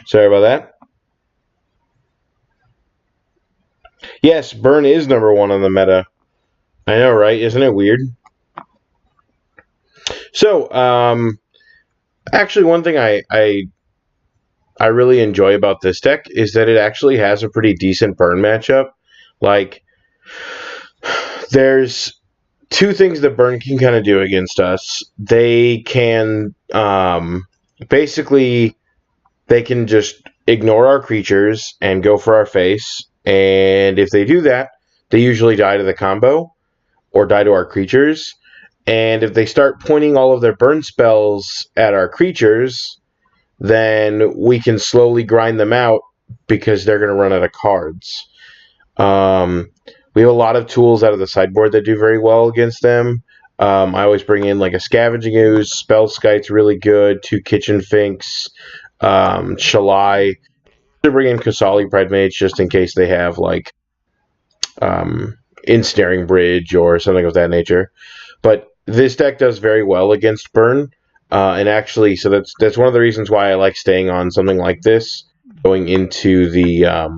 Sorry about that. Yes, burn is number 1 on the meta. I know, right? Isn't it weird? So, actually, one thing I really enjoy about this deck is that it actually has a pretty decent burn matchup. Like, there's 2 things that burn can kind of do against us. They can, basically, they can just ignore our creatures and go for our face. And if they do that, they usually die to the combo or die to our creatures. And if they start pointing all of their burn spells at our creatures, then we can slowly grind them out because they're going to run out of cards. We have a lot of tools out of the sideboard that do very well against them. I always bring in like a Scavenging Ooze. Spellskite's really good. 2 Kitchen Finks. Shalai. To bring in Qasali Pridemage just in case they have like Ensnaring Bridge or something of that nature. But this deck does very well against burn. And actually, so that's one of the reasons why I like staying on something like this, going into the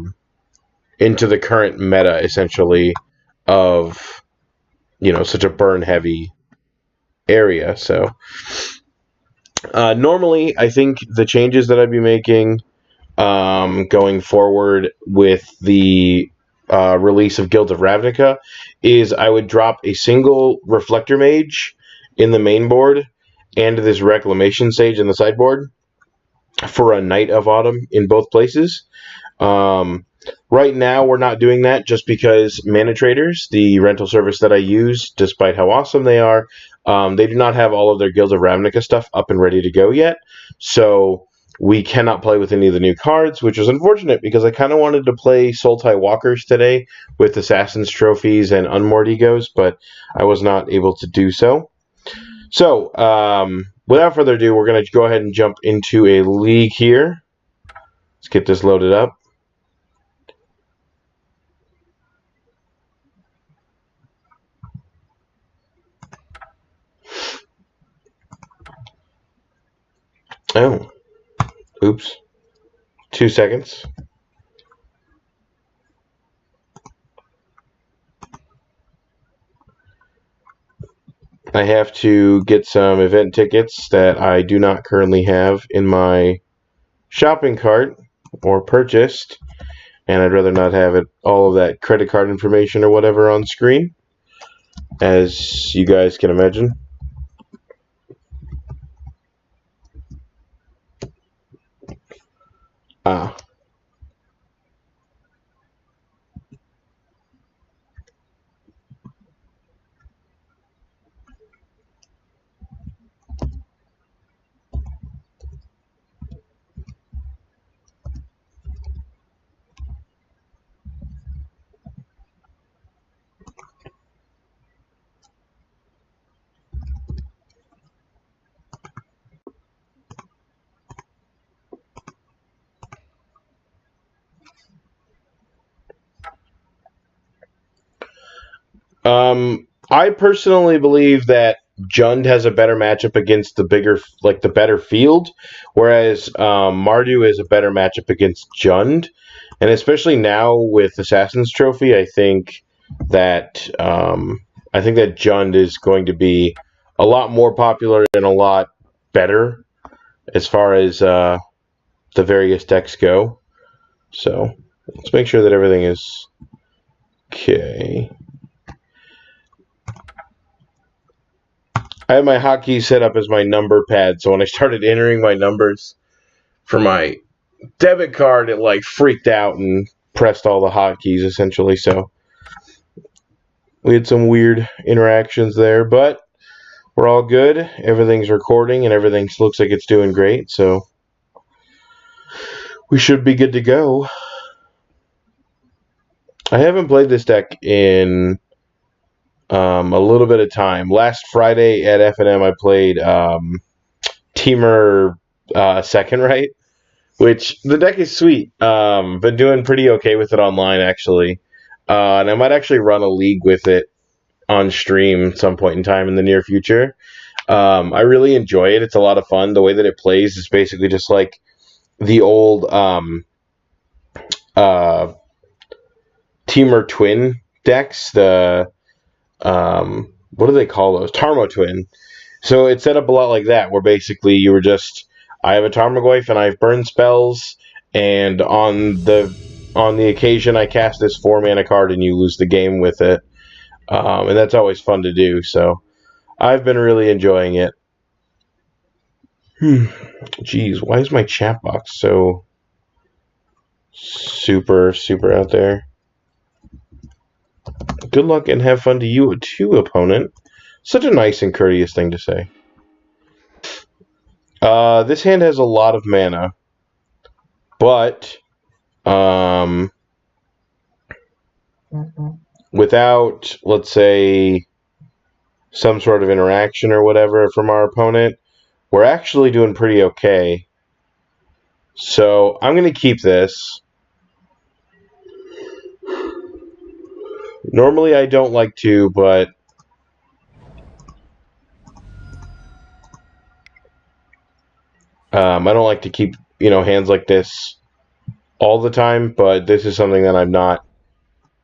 current meta, essentially, of, such a burn-heavy area. So, normally, I think the changes that I'd be making going forward with the release of Guild of Ravnica is I would drop a single Reflector Mage in the main board and this Reclamation Sage in the sideboard for a Night of Autumn in both places. Right now, we're not doing that just because Mana Traders, the rental service that I use, despite how awesome they are, they do not have all of their Guild of Ravnica stuff up and ready to go yet. So we cannot play with any of the new cards, which is unfortunate because I kind of wanted to play Sultai Walkers today with Assassin's Trophies and Unmoored Egos, but I was not able to do so. So, without further ado, we're going to go ahead and jump into a league here. Let's get this loaded up. Oh, oops. 2 seconds. I have to get some event tickets that I do not currently have in my shopping cart or purchased, and I'd rather not have all of that credit card information or whatever on screen, as you guys can imagine. Ah. I personally believe that Jund has a better matchup against the better field, whereas Mardu is a better matchup against Jund. And especially now with Assassin's Trophy, I think that Jund is going to be a lot more popular and a lot better as far as the various decks go. So let's make sure that everything is okay. I have my hotkeys set up as my number pad, so when I started entering my numbers for my debit card, it like freaked out and pressed all the hotkeys essentially. So we had some weird interactions there, but we're all good. Everything's recording and everything looks like it's doing great, so we should be good to go. I haven't played this deck in a little bit of time. Last Friday at F&M, I played Teamer Second Right, which the deck is sweet. Been doing pretty okay with it online, actually. And I might actually run a league with it on stream at some point in time in the near future. I really enjoy it. It's a lot of fun. The way that it plays is basically just like the old uh, Teamer Twin decks. The what do they call those? Tarmo Twin. So it's set up a lot like that, where basically you were just, I have a Tarmogoyf and I have burn spells, and on the occasion I cast this 4-mana card and you lose the game with it. And that's always fun to do, so I've been really enjoying it. Jeez, why is my chat box so super out there? Good luck and have fun to you too, opponent. Such a nice and courteous thing to say. This hand has a lot of mana, but without, let's say, some sort of interaction or whatever from our opponent, we're actually doing pretty okay. So I'm going to keep this. Normally I don't like to, but I don't like to keep, hands like this all the time, but this is something that I'm not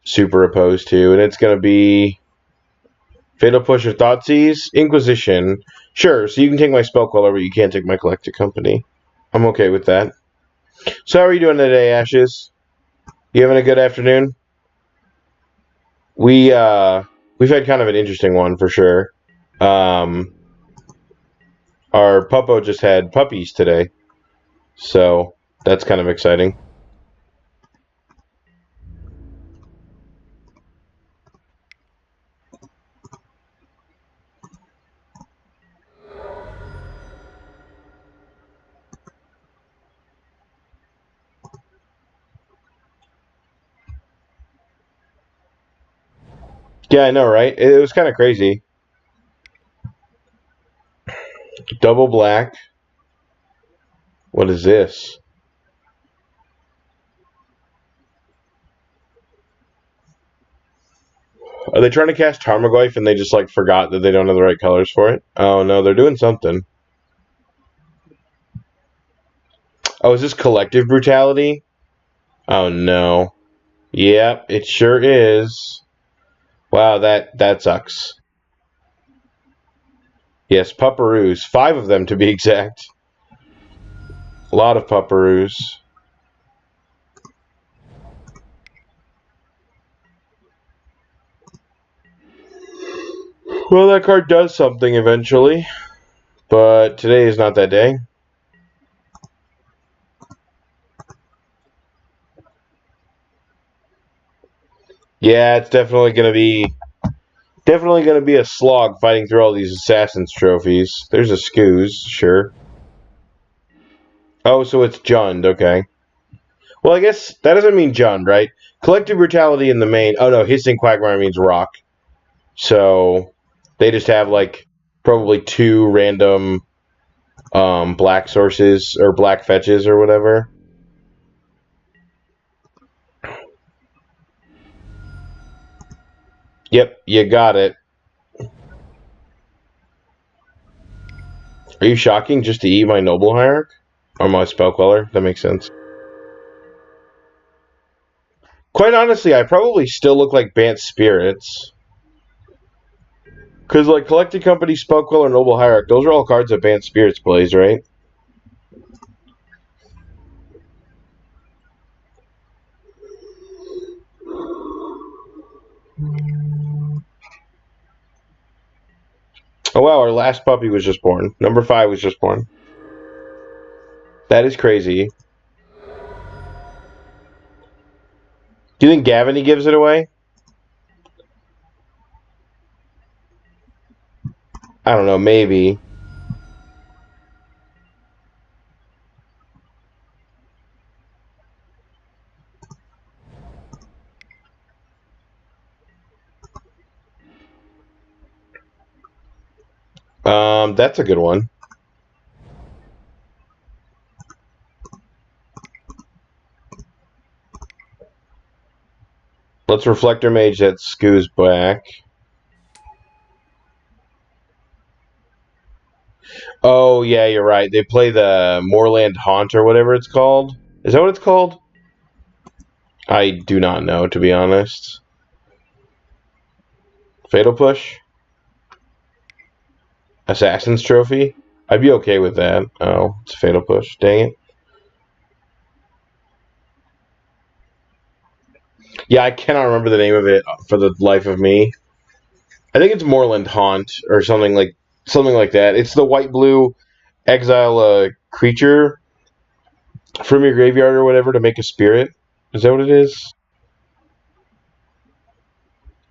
super opposed to, and it's going to be Fatal Push or Thoughtseize, Inquisition. Sure, so you can take my Spell Queller, but you can't take my Collected Company. I'm okay with that. So how are you doing today, Ashes? You having a good afternoon? We've had kind of an interesting one for sure. Our puppo just had puppies today, so that's kind of exciting. Yeah, I know, right? It was kind of crazy. Double black. What is this? Are they trying to cast Tarmogoyf and they just forgot that they don't have the right colors for it? Oh no, they're doing something. Oh, is this Collective Brutality? Oh no. Yep, it sure is. Wow, that sucks. Yes, pupperoos. 5 of them to be exact. A lot of pupperoos. Well, that card does something eventually, but today is not that day. Yeah, it's definitely gonna be a slog fighting through all these Assassin's trophies. There's a Scooze, sure. Oh, so it's Jund, okay. Well, I guess that doesn't mean Jund, right? Collective Brutality in the main. Oh no, Hissing Quagmire means rock. So they just have probably 2 random black sources or black fetches or whatever. Yep, you got it. Are you shocking just to eat my Noble Hierarch? Or my Spell Queller? That makes sense. Quite honestly, I probably still look like Bant Spirits. Because, Collected Company, Spell Queller, Noble Hierarch, those are all cards that Bant Spirits plays, right? Oh wow, our last puppy was just born. Number 5 was just born. That is crazy. Do you think Gavony gives it away? I don't know, maybe. That's a good one. Let's Reflector Mage that Scooze back. Oh, yeah, you're right. They play the Moorland Haunt or whatever it's called. Is that what it's called? I do not know, to be honest. Fatal Push? Assassin's Trophy? I'd be okay with that. Oh, it's a Fatal Push. Dang it. Yeah, I cannot remember the name of it for the life of me. I think it's Moorland Haunt or something like that. It's the white-blue exile creature from your graveyard or whatever to make a spirit. Is that what it is?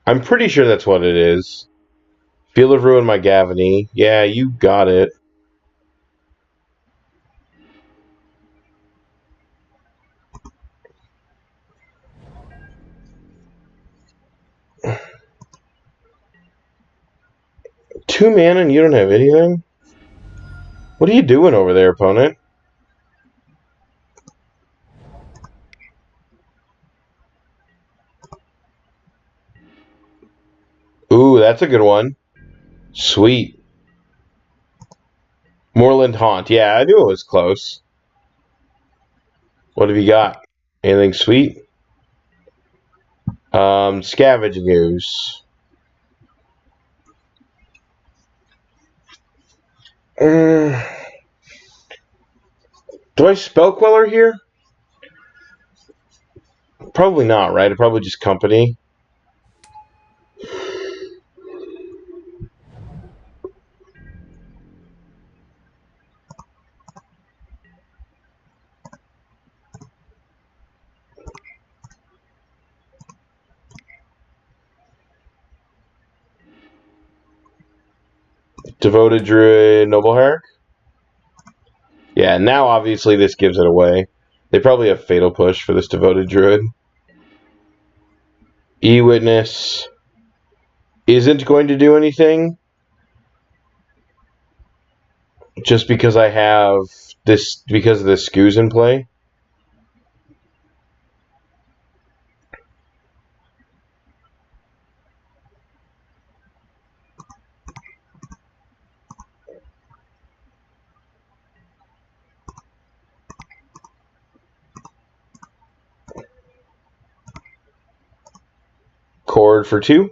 I'm pretty sure that's what it is. Field of Ruin, my Gavony. Yeah, you got it. Two mana and you don't have anything? What are you doing over there, opponent? Ooh, that's a good one. Sweet. Moorland Haunt. Yeah, I knew it was close. What have you got? Anything sweet? Scavenging Ooze. Do I Spell Queller here? Probably not, right? Probably just company. Devoted Druid, Noble Hierarch? Yeah, now obviously this gives it away. They probably have Fatal Push for this Devoted Druid. E-Witness isn't going to do anything just because I have this, because of the Scooze in play. Chord for 2.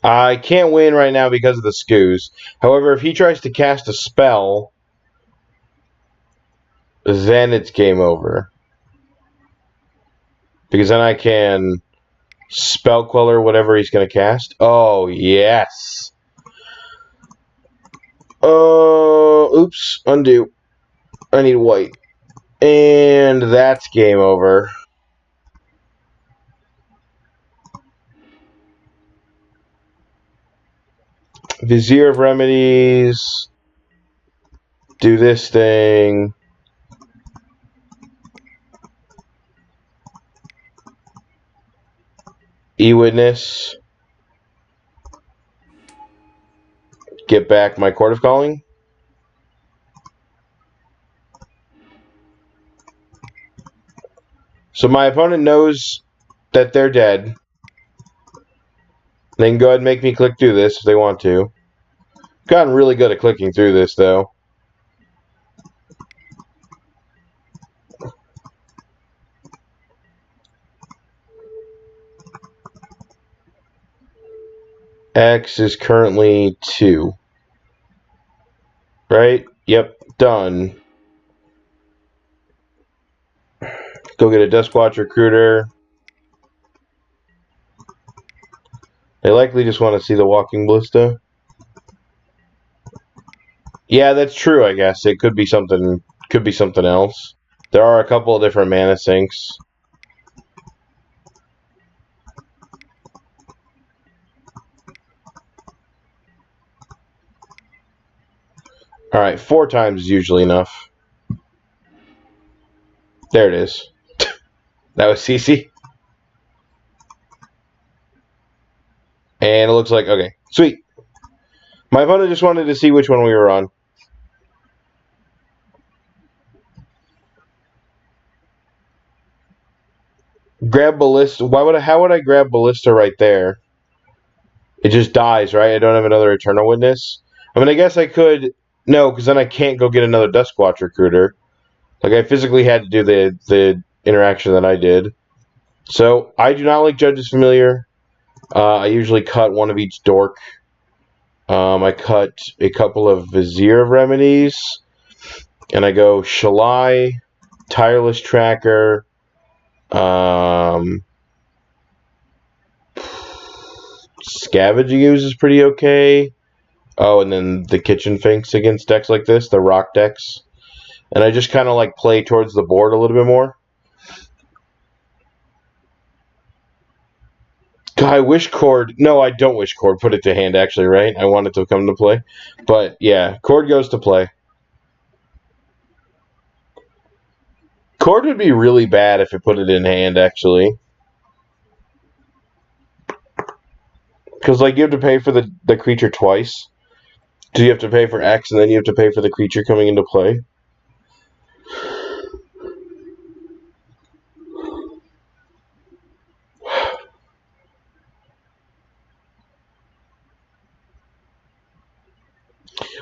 I can't win right now because of the Scooze. However, if he tries to cast a spell, then it's game over. Because then I can Spell Queller whatever he's going to cast. Oh, yes. Oops. Undo. I need white. And that's game over. Vizier of Remedies. Do this thing. E-Witness. Get back my Chord of Calling. So my opponent knows that they're dead. They can go ahead and make me click through this if they want to. Gotten really good at clicking through this, though. X is currently 2. Right? Yep, done. Go get a Duskwatch Recruiter. They likely just want to see the Walking Ballista. Yeah, that's true, I guess. It could be something else. There are a couple of different mana sinks. Alright, 4 times is usually enough. There it is. That was CC. And it looks like, okay, sweet. My opponent just wanted to see which one we were on. Grab Ballista. How would I grab Ballista right there? It just dies, right? I don't have another Eternal Witness. I mean, I guess I could... No, because then I can't go get another Duskwatch Recruiter. Like, I physically had to do the interaction that I did. So, I do not like Judge's Familiar. I usually cut one of each dork. I cut a couple of Vizier of Remedies. And I go Shalai, Tireless Tracker, Scavenging Ooze is pretty okay. Oh, and then the Kitchen Finks against decks like this, the rock decks. And I just kind of like play towards the board a little bit more. God, I wish Chord... No, I don't wish Chord put it to hand, actually, right? I want it to come to play. But, yeah, Chord goes to play. Chord would be really bad if it put it in hand, actually. Because, like, you have to pay for the creature twice. So you have to pay for X, and then you have to pay for the creature coming into play.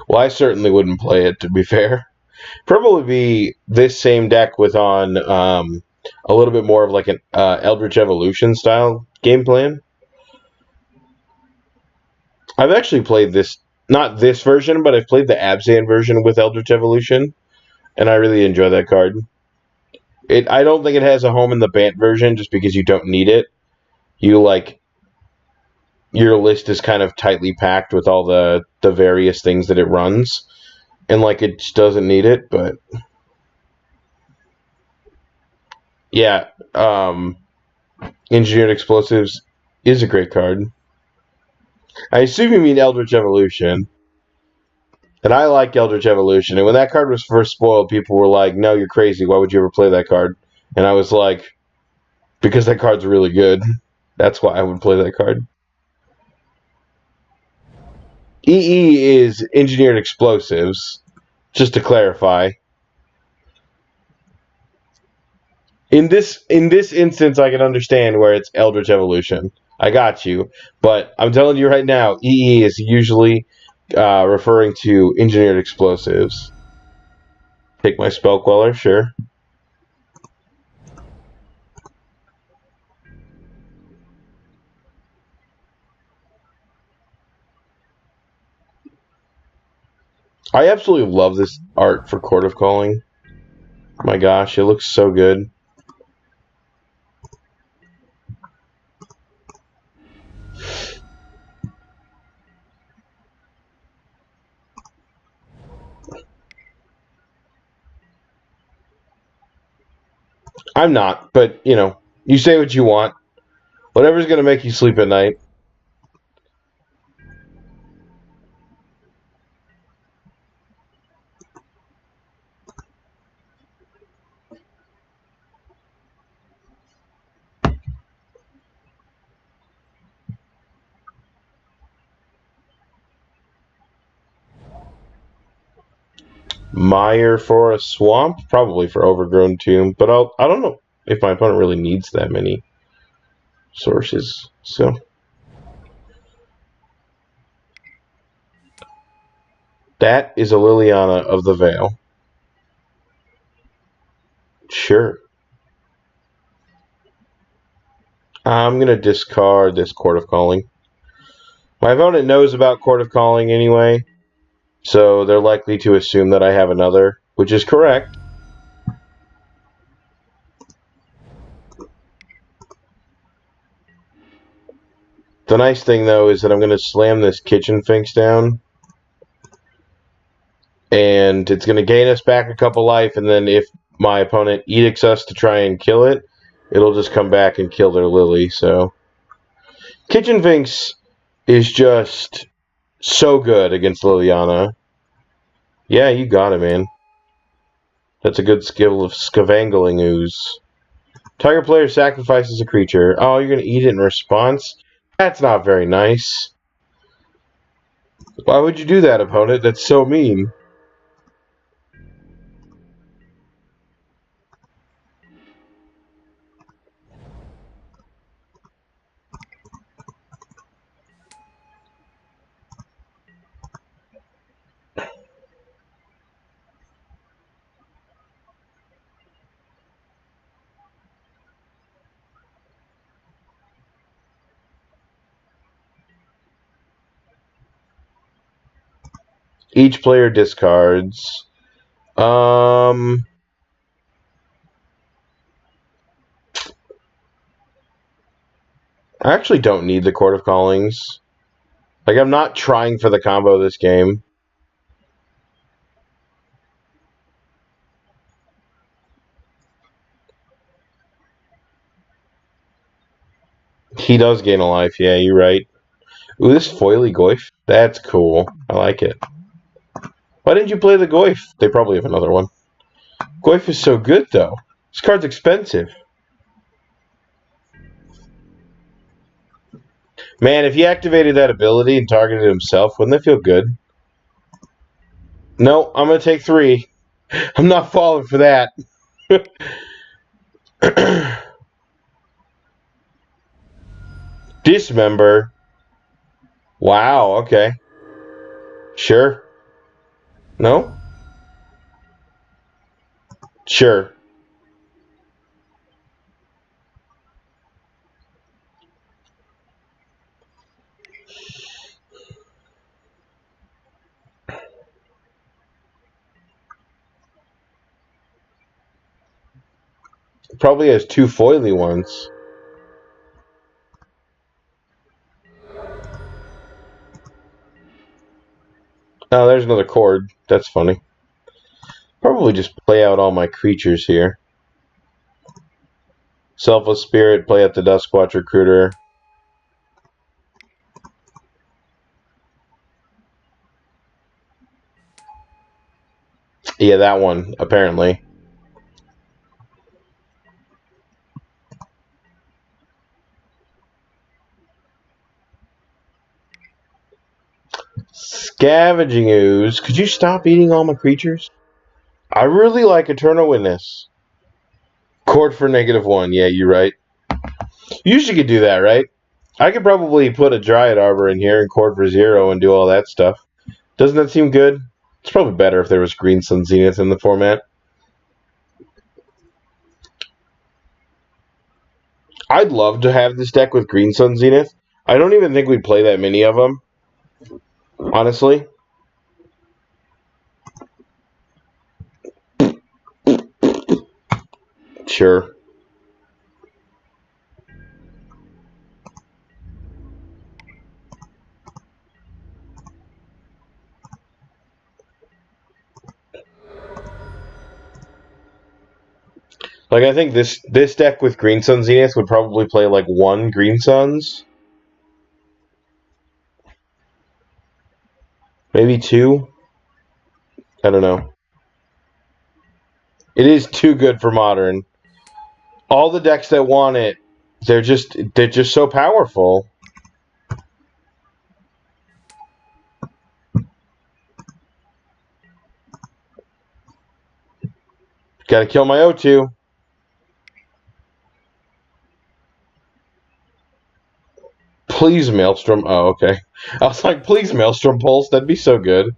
Well, I certainly wouldn't play it, to be fair. Probably be this same deck with on a little bit more of like an Eldritch Evolution style game plan. I've actually played this, not this version, but I've played the Abzan version with Eldritch Evolution, and I really enjoy that card. I don't think it has a home in the Bant version just because you don't need it. Your list is kind of tightly packed with all the various things that it runs, and like it just doesn't need it, but yeah, Engineered Explosives is a great card. I assume you mean Eldritch Evolution. And I like Eldritch Evolution. And when that card was first spoiled, people were like, no, you're crazy. Why would you ever play that card? And I was like, because that card's really good. That's why I would play that card. EE is Engineered Explosives, just to clarify. In this instance, I can understand where it's Eldritch Evolution. I got you. But I'm telling you right now, EE is usually referring to Engineered Explosives. Take my Spell Queller, sure. I absolutely love this art for Chord of Calling. My gosh, it looks so good. I'm not, but, you know, you say what you want. Whatever's going to make you sleep at night. Mire for a swamp? Probably for Overgrown Tomb, but I don't know if my opponent really needs that many sources, so... That is a Liliana of the Veil. Sure. I'm going to discard this Chord of Calling. My opponent knows about Chord of Calling anyway, so they're likely to assume that I have another, which is correct. The nice thing, though, is that I'm going to slam this Kitchen Finks down. And it's going to gain us back a couple life, and then if my opponent edicts us to try and kill it, it'll just come back and kill their Lily, so... Kitchen Finks is just so good against Liliana. Yeah, you got it, man. That's a good skill of Scavenging Ooze. Target player sacrifices a creature. Oh, you're going to eat it in response? That's not very nice. Why would you do that, opponent? That's so mean. Each player discards. I actually don't need the Chord of Callings. Like, I'm not trying for the combo this game. He does gain a life, yeah, you're right. Ooh, this Foily Goyf? That's cool. I like it. Why didn't you play the Goyf? They probably have another one. Goyf is so good, though. This card's expensive. Man, if he activated that ability and targeted himself, wouldn't that feel good? No, I'm going to take 3. I'm not falling for that. Dismember. Wow, okay. Sure. No? Sure. Probably has 2 foily ones. Oh, there's another chord. That's funny. Probably just play out all my creatures here. Selfless Spirit, play out the Duskwatch Recruiter. Yeah, that one, apparently. Scavenging Ooze. Could you stop eating all my creatures? I really like Eternal Witness. Chord for -1. Yeah, you're right. You usually could do that, right? I could probably put a Dryad Arbor in here and chord for 0 and do all that stuff. Doesn't that seem good? It's probably better if there was Green Sun Zenith in the format. I'd love to have this deck with Green Sun Zenith. I don't even think we'd play that many of them, honestly. Sure. Like, I think this deck with Green Sun Zenith would probably play like 1 Green Suns. Maybe 2. I don't know. It is too good for Modern. All the decks that want it, they're just so powerful. Gotta kill my O2. Please, Maelstrom. Oh, okay. I was like, please, Maelstrom Pulse. That'd be so good.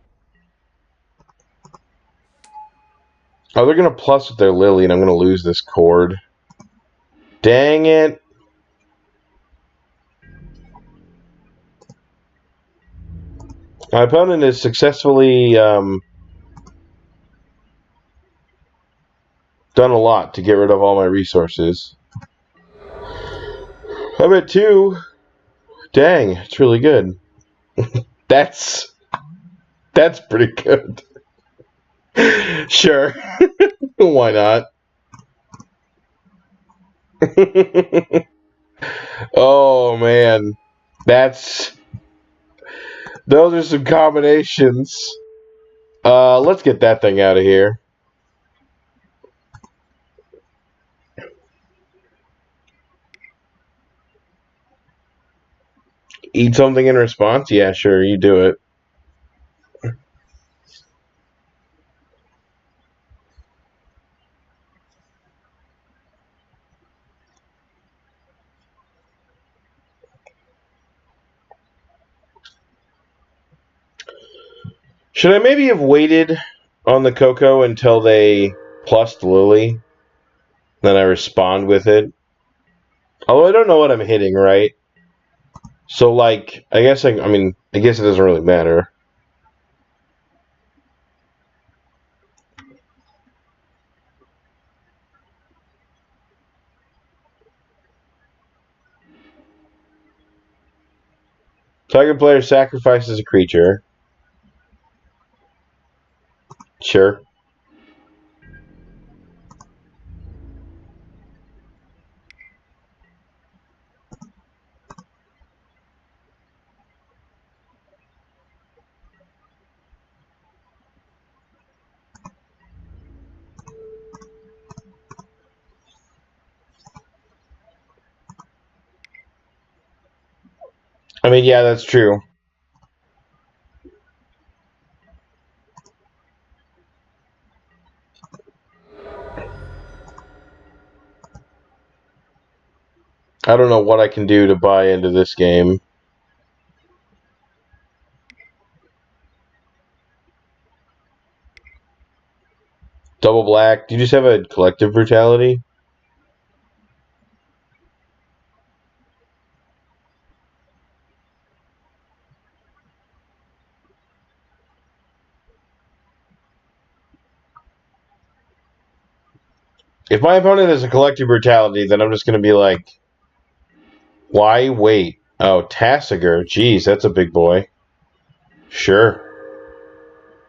Oh, they're going to plus with their Lily, and I'm going to lose this chord. Dang it. My opponent has successfully done a lot to get rid of all my resources. I'm at 2. Dang, it's really good. That's pretty good. Sure. Why not? Oh, man. Those are some combinations. Let's get that thing out of here. Eat something in response? Yeah, sure, you do it. Should I maybe have waited on the Coco until they plussed Lily? Then I respond with it? Although I don't know what I'm hitting, right? So, like, I guess it doesn't really matter. Target player sacrifices a creature. Sure. I mean, yeah, that's true. I don't know what I can do to buy into this game. Double black. Do you just have a collective brutality? If my opponent has a collective brutality, then I'm just going to be like, why wait? Oh, Tassiger. Jeez, that's a big boy. Sure.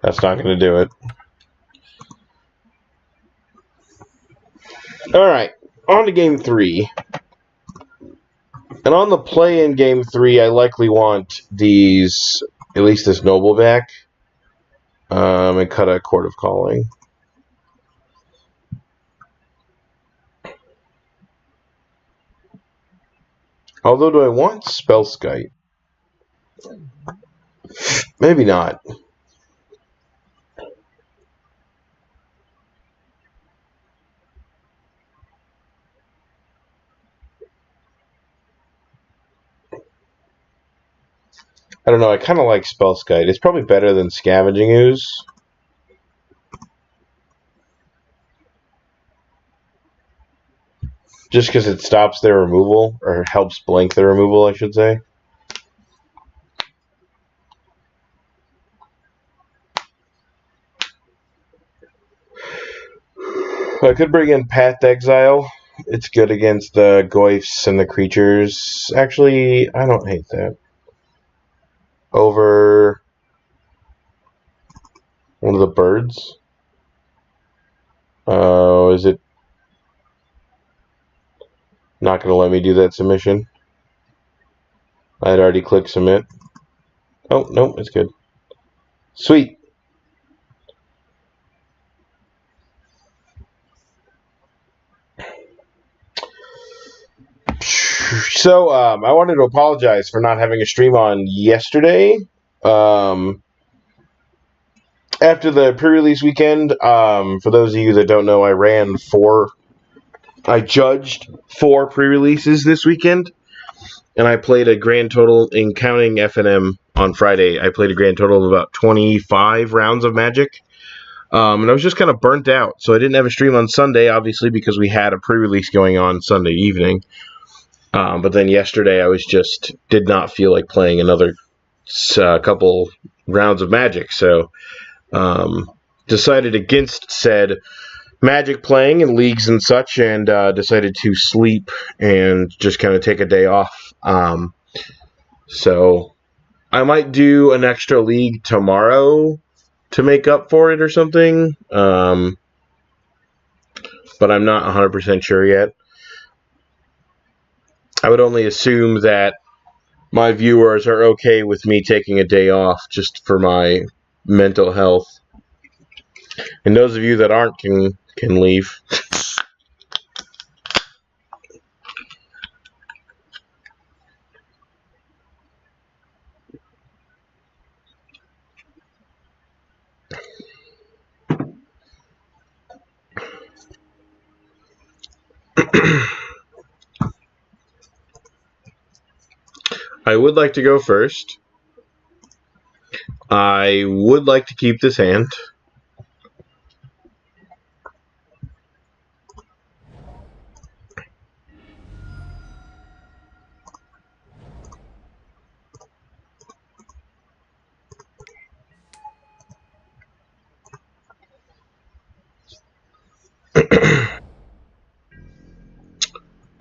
That's not going to do it. Alright, on to game 3. And on the play in game 3, I likely want these, at least this Noble back. And cut a Chord of Calling. Although, do I want Spellskite? Maybe not. I don't know, I kind of like Spellskite. It's probably better than Scavenging Ooze. Just because it stops their removal, or helps blank their removal, I should say. I could bring in Path to Exile. It's good against the Goyfs and the creatures. Actually, I don't hate that. Over one of the birds. Oh, is it not going to let me do that submission? I'd already clicked submit. Oh, no, it's good. Sweet. So, I wanted to apologize for not having a stream on yesterday. After the pre-release weekend, for those of you that don't know, I judged 4 pre-releases this weekend, and I played a grand total, in counting FNM on Friday, I played a grand total of about 25 rounds of Magic. And I was just kind of burnt out, so I didn't have a stream on Sunday, obviously, because we had a pre-release going on Sunday evening. But then yesterday, I did not feel like playing another couple rounds of Magic, so decided against said Magic playing in leagues and such, and decided to sleep and just kind of take a day off. So I might do an extra league tomorrow to make up for it or something, but I'm not 100% sure yet. I would only assume that my viewers are okay with me taking a day off just for my mental health. And those of you that aren't can leave. I would like to go first. I would like to keep this hand.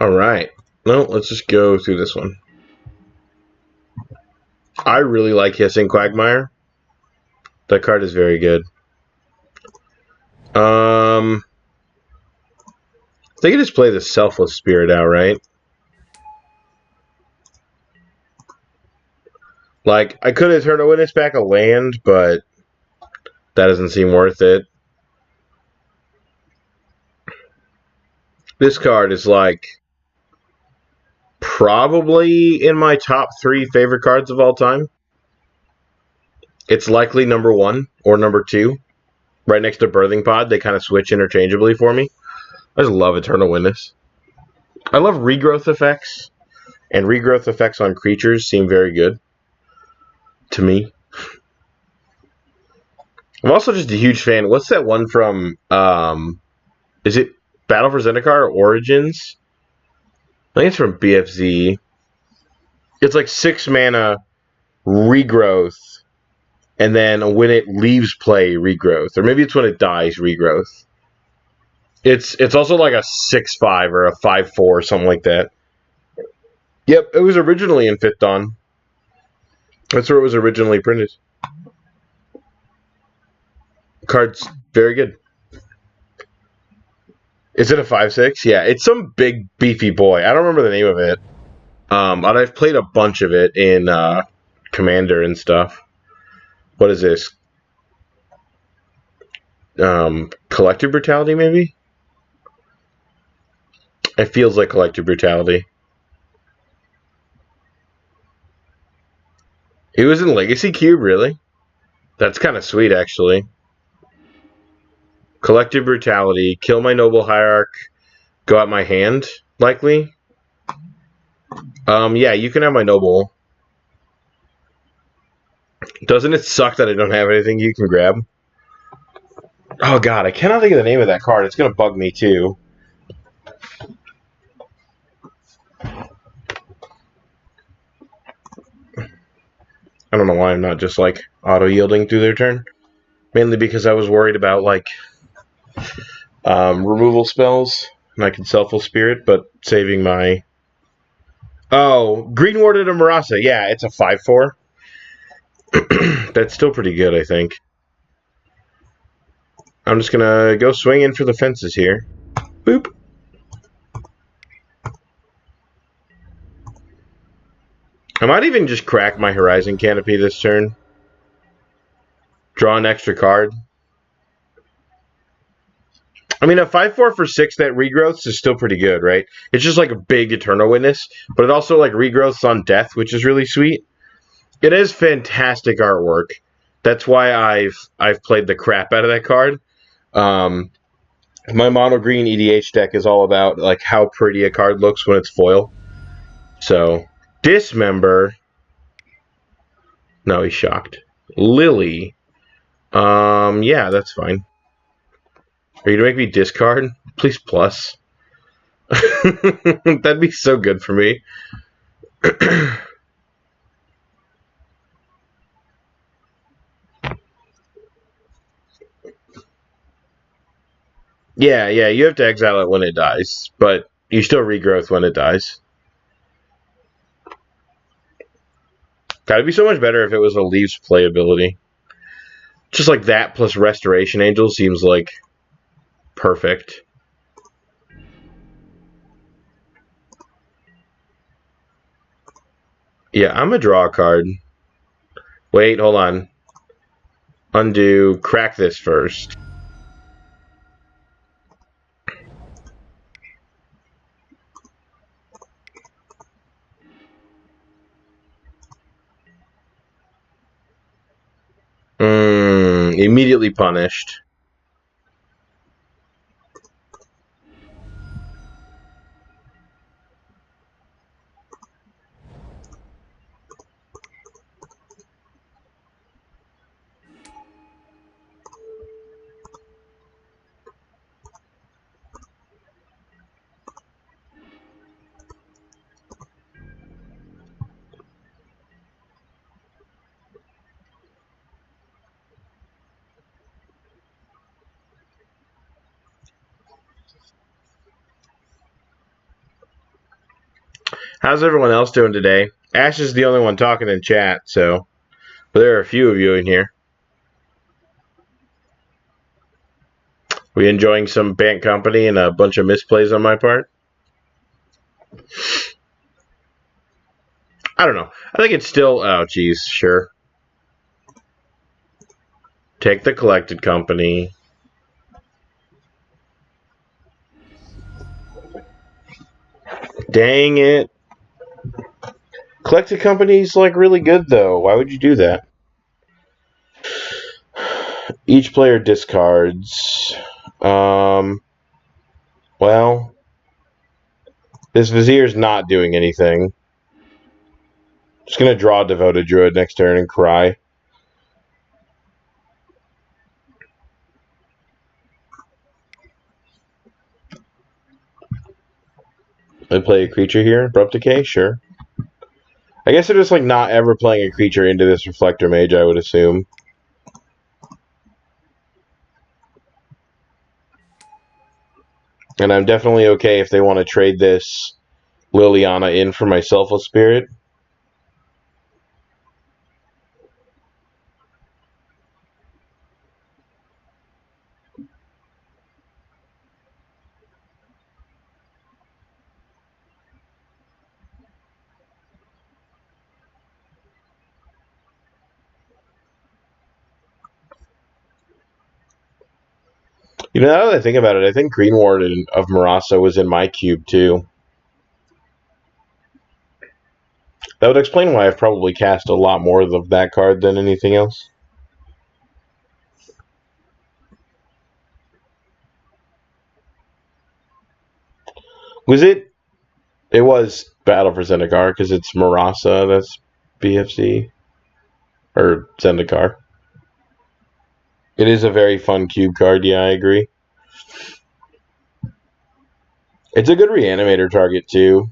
Alright. No, let's just go through this one. I really like Hissing Quagmire. That card is very good. I think I just play the Selfless Spirit out, right? Like, I could have turned a Witness back a land, but that doesn't seem worth it. This card is like probably in my top 3 favorite cards of all time. It's likely number 1 or number 2. Right next to Birthing Pod. They kind of switch interchangeably for me. I just love Eternal Witness. I love regrowth effects. And regrowth effects on creatures seem very good to me. I'm also just a huge fan. What's that one from, is it Battle for Zendikar or Origins? I think it's from BFZ. It's like 6 mana regrowth, and then when it leaves play, regrowth. Or maybe it's when it dies, regrowth. It's also like a 6/5 or a 5/4, something like that. Yep, it was originally in 5th Dawn. That's where it was originally printed. Card's very good. Is it a 5/6? Yeah, it's some big beefy boy. I don't remember the name of it. But I've played a bunch of it in Commander and stuff. What is this? Collective Brutality, maybe? It feels like Collective Brutality. It was in Legacy Cube, really? That's kind of sweet, actually. Collective Brutality, kill my Noble Hierarch, go out my hand, likely. Yeah, you can have my Noble. Doesn't it suck that I don't have anything you can grab? Oh god, I cannot think of the name of that card. It's gonna bug me too. I don't know why I'm not just like auto-yielding through their turn. Mainly because I was worried about like removal spells, and I could Selfless Spirit, but saving my... Oh, Green Warded of Marasa. Yeah, it's a 5/4. That's still pretty good, I think. I'm just gonna go swinging for the fences here. Boop. I might even just crack my Horizon Canopy this turn. Draw an extra card. I mean, a 5/4 for 6 that regrowths is still pretty good, right? It's just like a big Eternal Witness, but it also like regrowths on death, which is really sweet. It is fantastic artwork. That's why I've played the crap out of that card. My mono green EDH deck is all about like how pretty a card looks when it's foil. So, Dismember. No, he's shocked. Lily. Yeah, that's fine. Are you gonna make me discard? Please plus. That'd be so good for me. Yeah, you have to exile it when it dies, but you still regrowth when it dies. God, it'd be so much better if it was a Leaves play ability. Just like that plus Restoration Angel seems like perfect. Yeah, I'm gonna draw a card. Wait, hold on. Undo, crack this first. Immediately punished. How's everyone else doing today? Ash is the only one talking in chat, so... But there are a few of you in here. We enjoying some Bant company and a bunch of misplays on my part? I don't know. I think it's still... Oh, geez, sure. Take the collected company. Dang it. Collected company's, like, really good, though. Why would you do that? Each player discards. Well... This Vizier's not doing anything. Just gonna draw Devoted Druid next turn and cry. I play a creature here. Abrupt Decay? Sure. I guess they're just like not ever playing a creature into this Reflector Mage, I would assume. And I'm definitely okay if they want to trade this Liliana in for my Selfless Spirit. You know, now that I think about it, I think Green Warden of Marasa was in my cube, too. That would explain why I've probably cast a lot more of that card than anything else. Was it? It was Battle for Zendikar, because it's Marasa, that's BFC. Or Zendikar. It is a very fun cube card, yeah, I agree. It's a good reanimator target, too.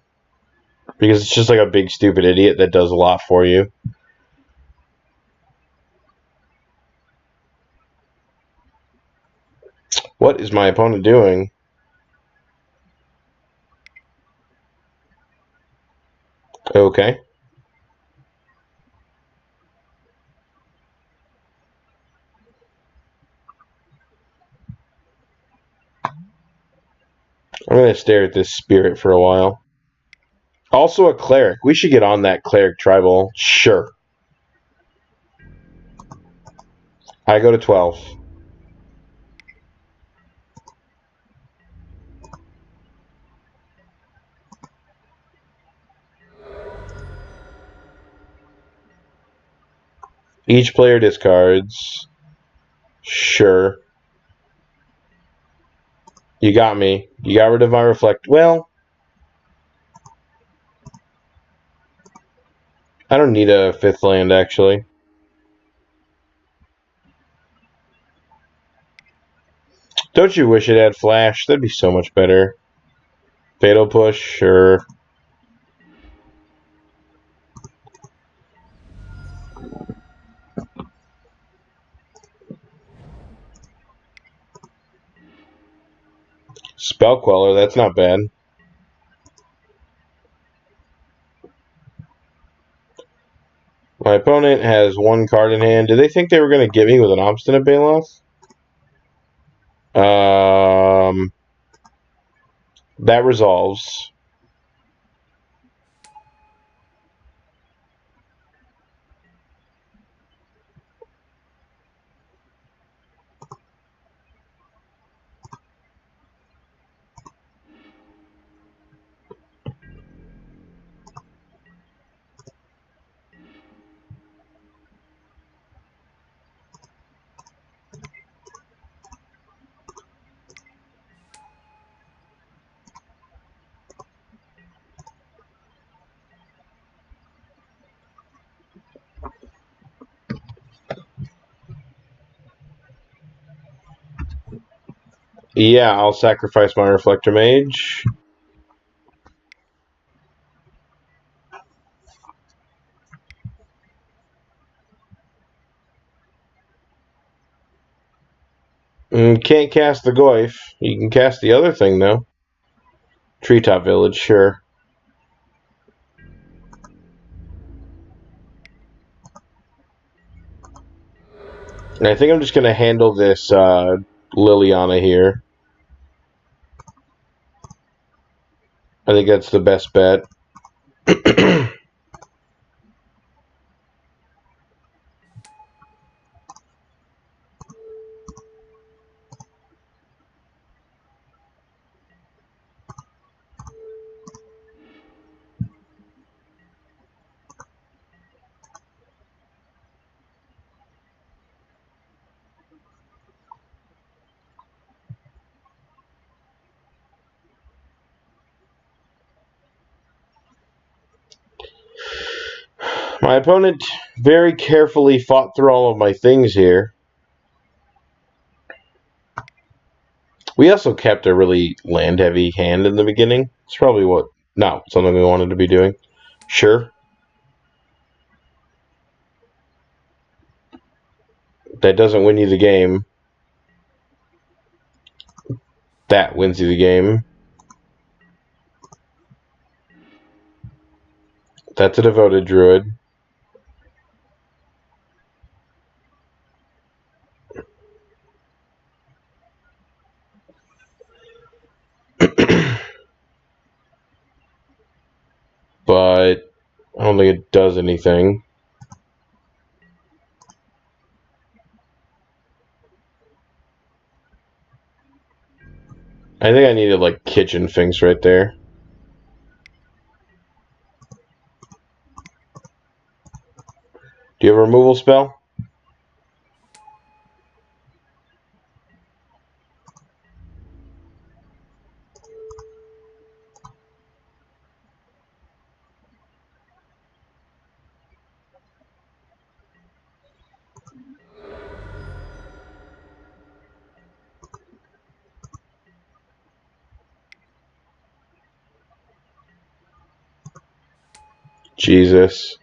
Because it's just like a big, stupid idiot that does a lot for you. What is my opponent doing? Okay. I'm going to stare at this spirit for a while. Also a cleric. We should get on that cleric tribal. Sure. I go to 12. Each player discards. Sure. You got me. You got rid of my reflect. Well, I don't need a 5th land, actually. Don't you wish it had flash? That'd be so much better. Fatal push, sure. Spell Queller, that's not bad. My opponent has 1 card in hand. Did they think they were going to get me with an Obstinate Baloth? That resolves. Yeah, I'll sacrifice my Reflector Mage. Can't cast the Goyf. You can cast the other thing, though. Treetop Village, sure. And I think I'm just going to handle this Liliana here. I think that's the best bet. My opponent very carefully fought through all of my things here. We also kept a really land-heavy hand in the beginning. It's probably something we wanted to be doing. Sure. That doesn't win you the game. That wins you the game. That's a Devoted Druid. But I don't think it does anything. I think I needed like Kitchen Finks right there. Do you have a removal spell? Jesus.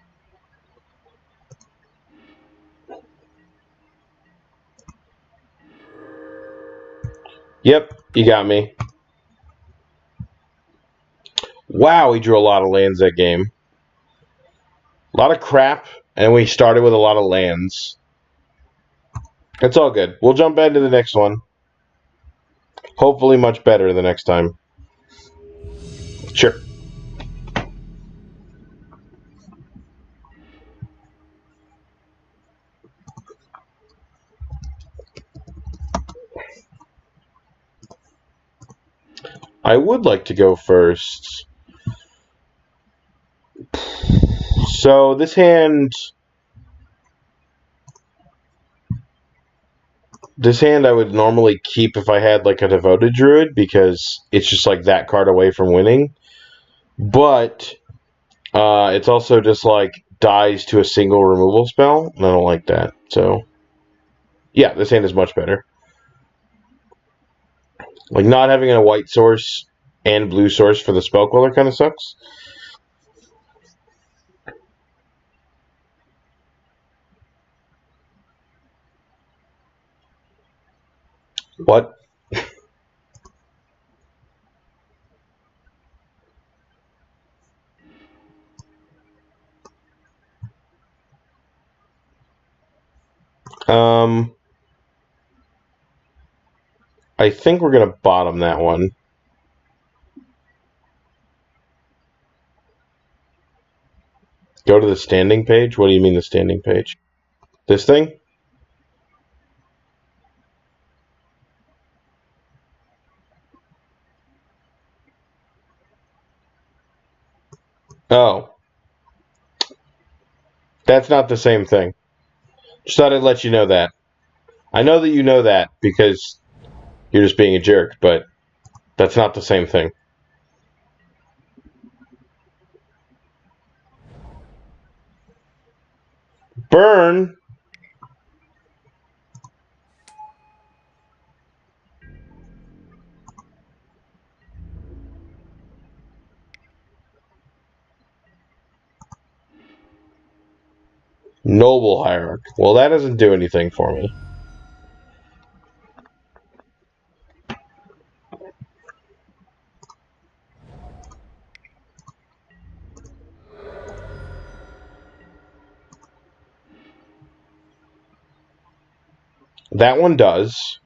Yep, you got me. Wow, we drew a lot of lands that game. A lot of crap, and we started with a lot of lands. It's all good. We'll jump into the next one. Hopefully much better the next time. Sure. I would like to go first. So this hand I would normally keep if I had like a Devoted Druid because it's just like that card away from winning. But it's also just like dies to a single removal spell, and I don't like that. So yeah, this hand is much better. Like not having a white source and blue source for the Spell Queller kind of sucks. What? I think we're gonna bottom that one. Go to the standing page? What do you mean the standing page? This thing? Oh. That's not the same thing. Just thought I'd let you know that. I know that you know that because you're just being a jerk, but that's not the same thing. Burn? Noble Hierarch. Well, that doesn't do anything for me. That one does.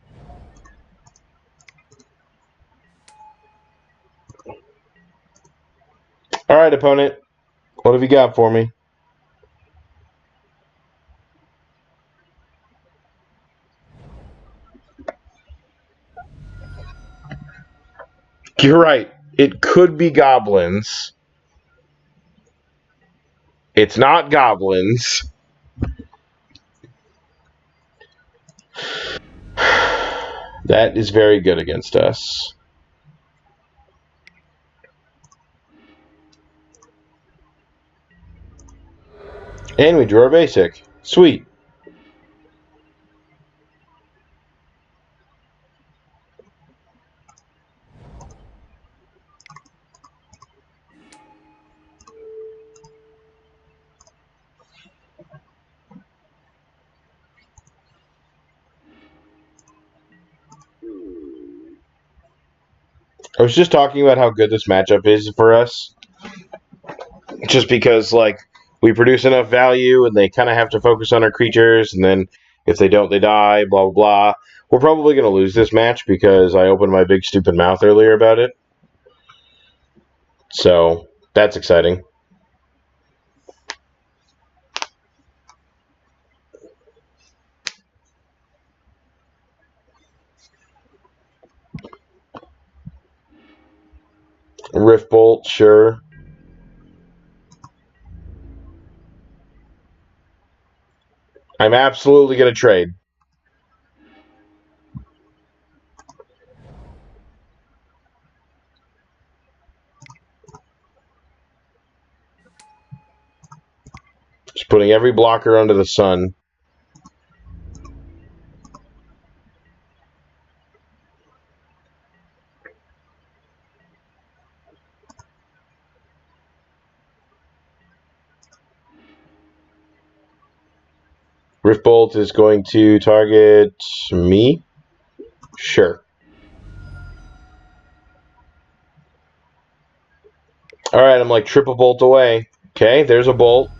Alright, opponent. What have you got for me? You're right. It could be goblins. It's not goblins. That is very good against us. And we drew our basic. Sweet. I was just talking about how good this matchup is for us. Just because, like, we produce enough value and they kind of have to focus on our creatures, and then if they don't, they die, blah, blah, blah. We're probably going to lose this match because I opened my big stupid mouth earlier about it. So, that's exciting. Rift Bolt, sure. I'm absolutely going to trade. Just putting every blocker under the sun. Rift Bolt is going to target me? Sure. Alright, I'm like triple bolt away. Okay, there's a bolt.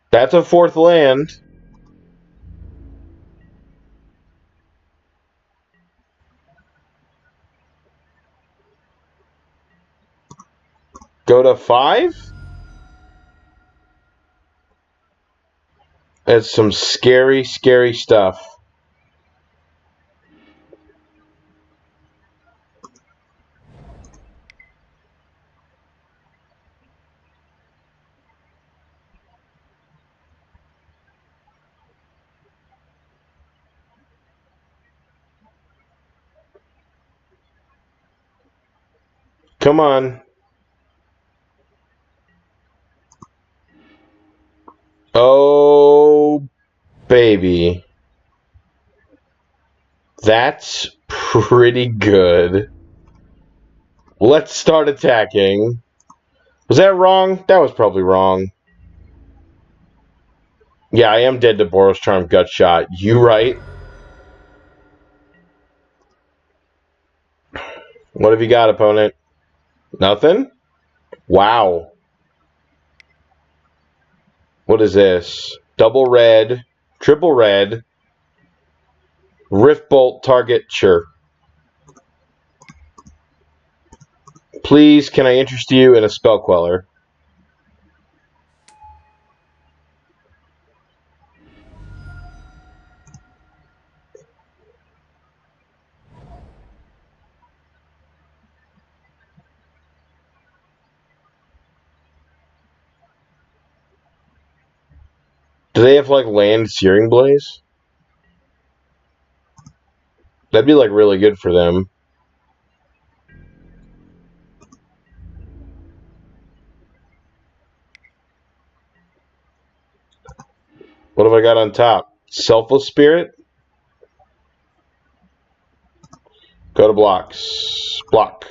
That's a fourth land. Go to 5? That's some scary, scary stuff. Come on. Oh, baby. That's pretty good. Let's start attacking. Was that wrong? That was probably wrong. Yeah, I am dead to Boros Charm Gut Shot. You right. What have you got, opponent? Nothing? Wow. What is this? Double red, triple red, Rift Bolt target, sure. Please, can I interest you in a Spell Queller? Do they have, like, land Searing Blaze? That'd be, like, really good for them. What have I got on top? Selfless Spirit? Go to blocks. Block.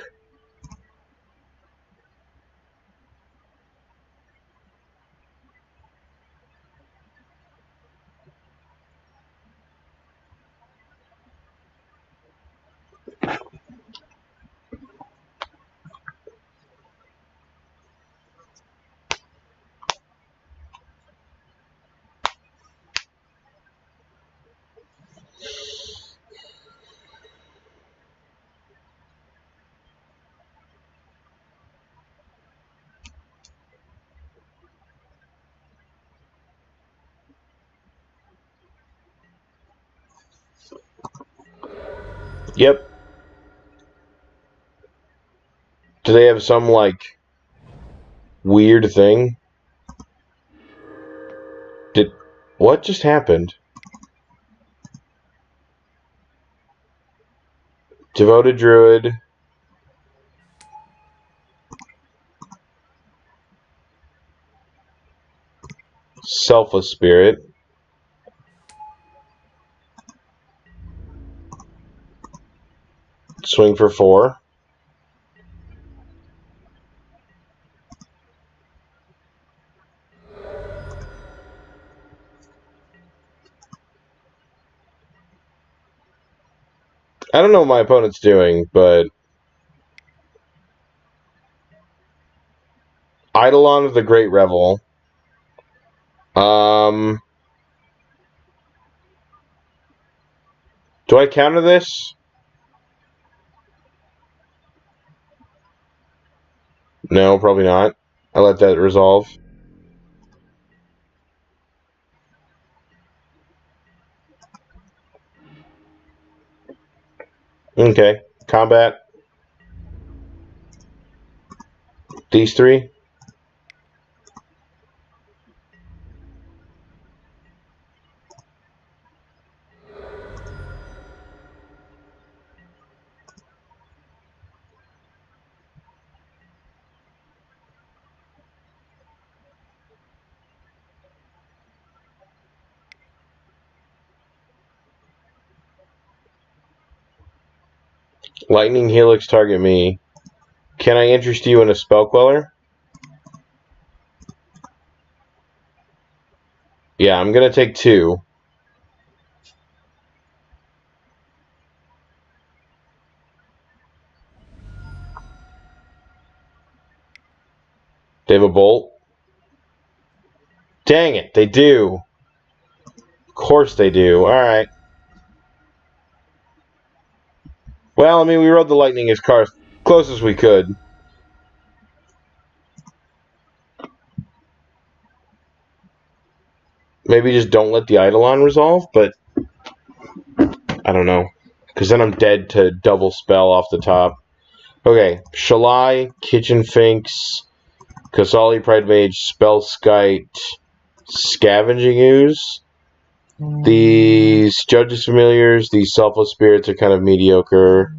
Yep. Do they have some, like, weird thing? What just happened? Devoted Druid. Selfless Spirit. Swing for 4. I don't know what my opponent's doing, but Eidolon of the Great Revel. Do I counter this? No, probably not. I let that resolve. Okay. Combat. These 3. Lightning Helix target me. Can I interest you in a Spell Queller? Yeah, I'm going to take 2. They have a Bolt. Dang it, they do. Of course they do. Alright. Well, I mean, we rode the Lightning as close as we could. Maybe just don't let the Eidolon resolve, but I don't know. Because then I'm dead to double spell off the top. Okay, Shalai, Kitchen Finks, Qasali Pridemage, Spellskite, Scavenging Ooze. These Judges Familiars, these Selfless Spirits are kind of mediocre.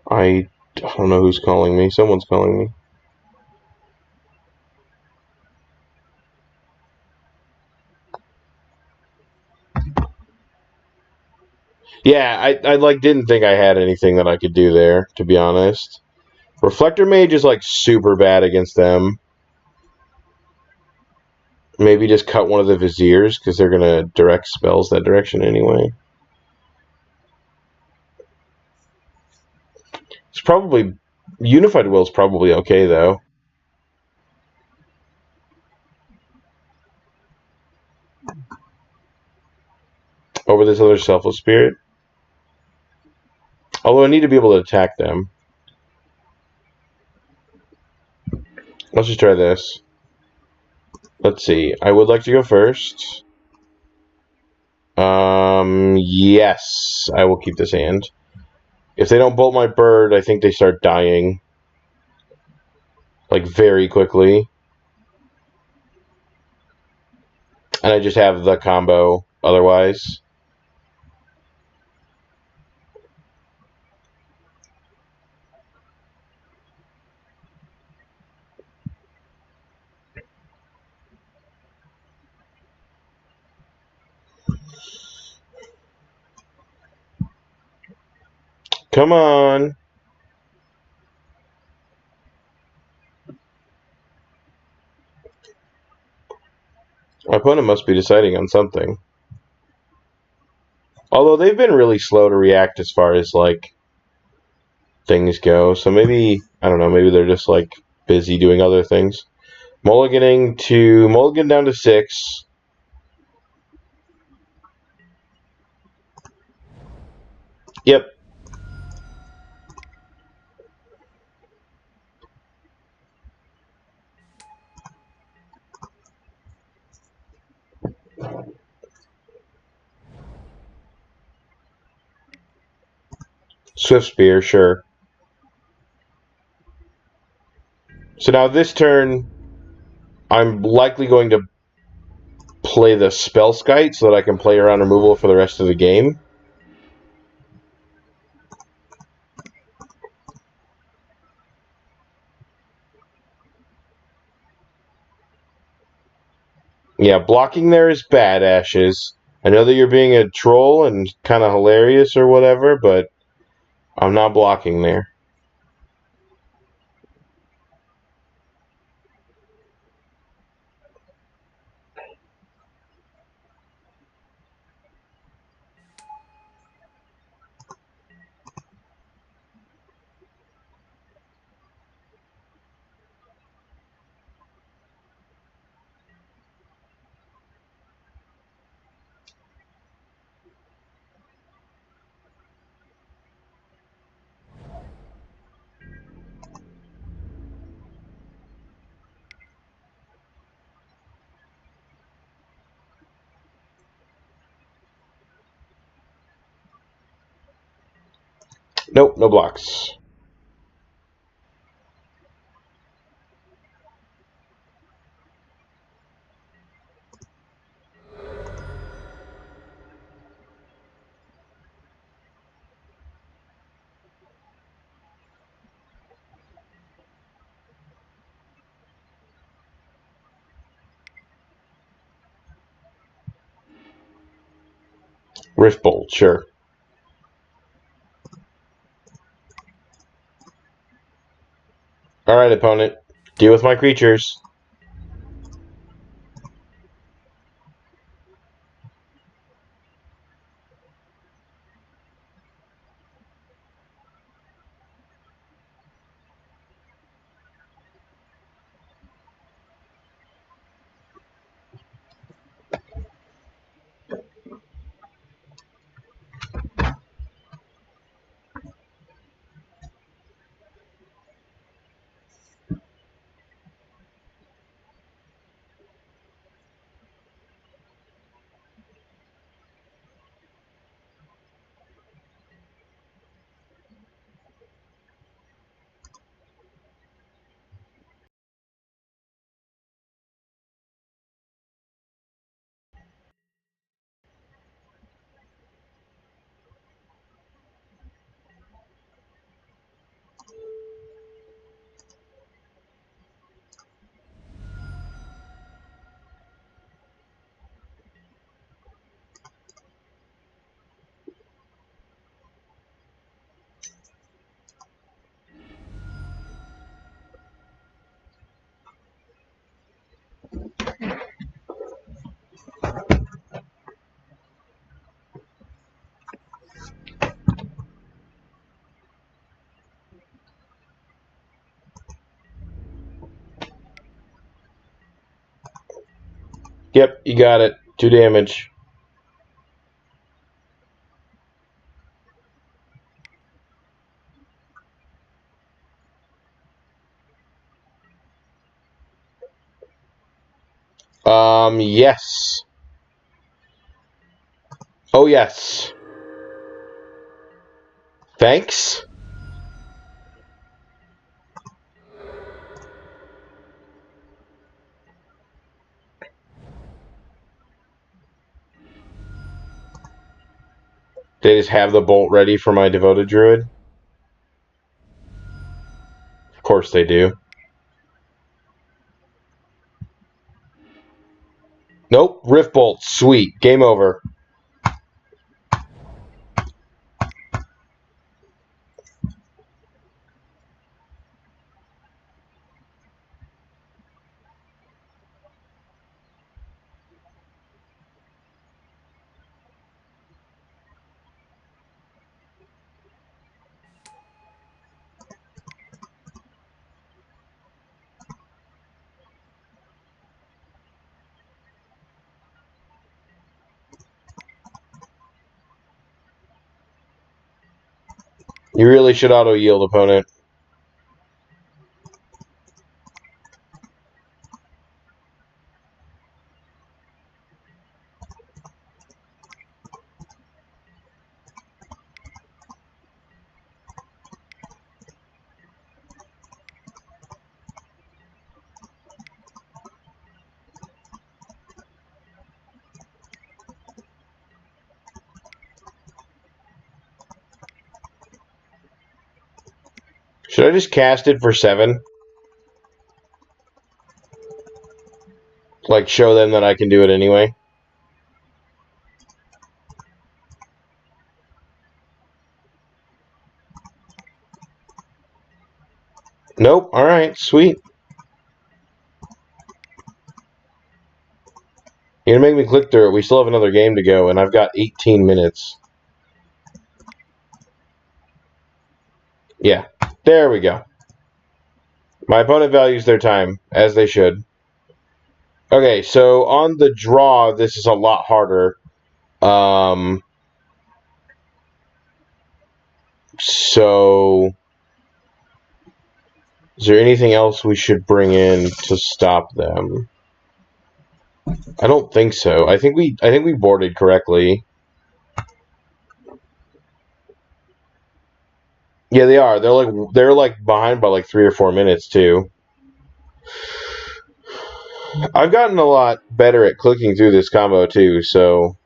I don't know who's calling me. Someone's calling me. Yeah, I like didn't think I had anything that I could do there, to be honest. Reflector Mage is like super bad against them. Maybe just cut one of the Viziers, because they're going to direct spells that direction anyway. It's probably... Unified Will's probably okay, though. Over this other Selfless Spirit. Although I need to be able to attack them. Let's just try this. Let's see. I would like to go first. Yes. I will keep this hand. If they don't bolt my bird, I think they start dying. Like, very quickly. And I just have the combo otherwise. Come on. My opponent must be deciding on something. Although they've been really slow to react as far as, like, things go. So maybe, I don't know, maybe they're just, like, busy doing other things. Mulligan down to 6. Yep. Swift Spear, sure. So now this turn, I'm likely going to play the Spellskite so that I can play around removal for the rest of the game. Yeah, blocking there is bad, Ashes. I know that you're being a troll and kind of hilarious or whatever, but I'm not blocking there. Nope, no blocks. Rift Bolt, sure. Alright, opponent. Deal with my creatures. Yep, you got it. 2 damage. Yes. Oh, yes. Thanks. They just have the bolt ready for my Devoted Druid? Of course they do. Nope, Rift Bolt. Sweet. Game over. You really should auto-yield, opponent. Should I just cast it for 7? Like, show them that I can do it anyway? Nope. Alright, sweet. You're gonna make me click through it. We still have another game to go, and I've got 18 minutes. Yeah. There we go. My opponent values their time, as they should. Okay, so on the draw, this is a lot harder. So, is there anything else we should bring in to stop them? I don't think so. I think we boarded correctly. Yeah, they are. They're like behind by like 3 or 4 minutes too. I've gotten a lot better at clicking through this combo too, so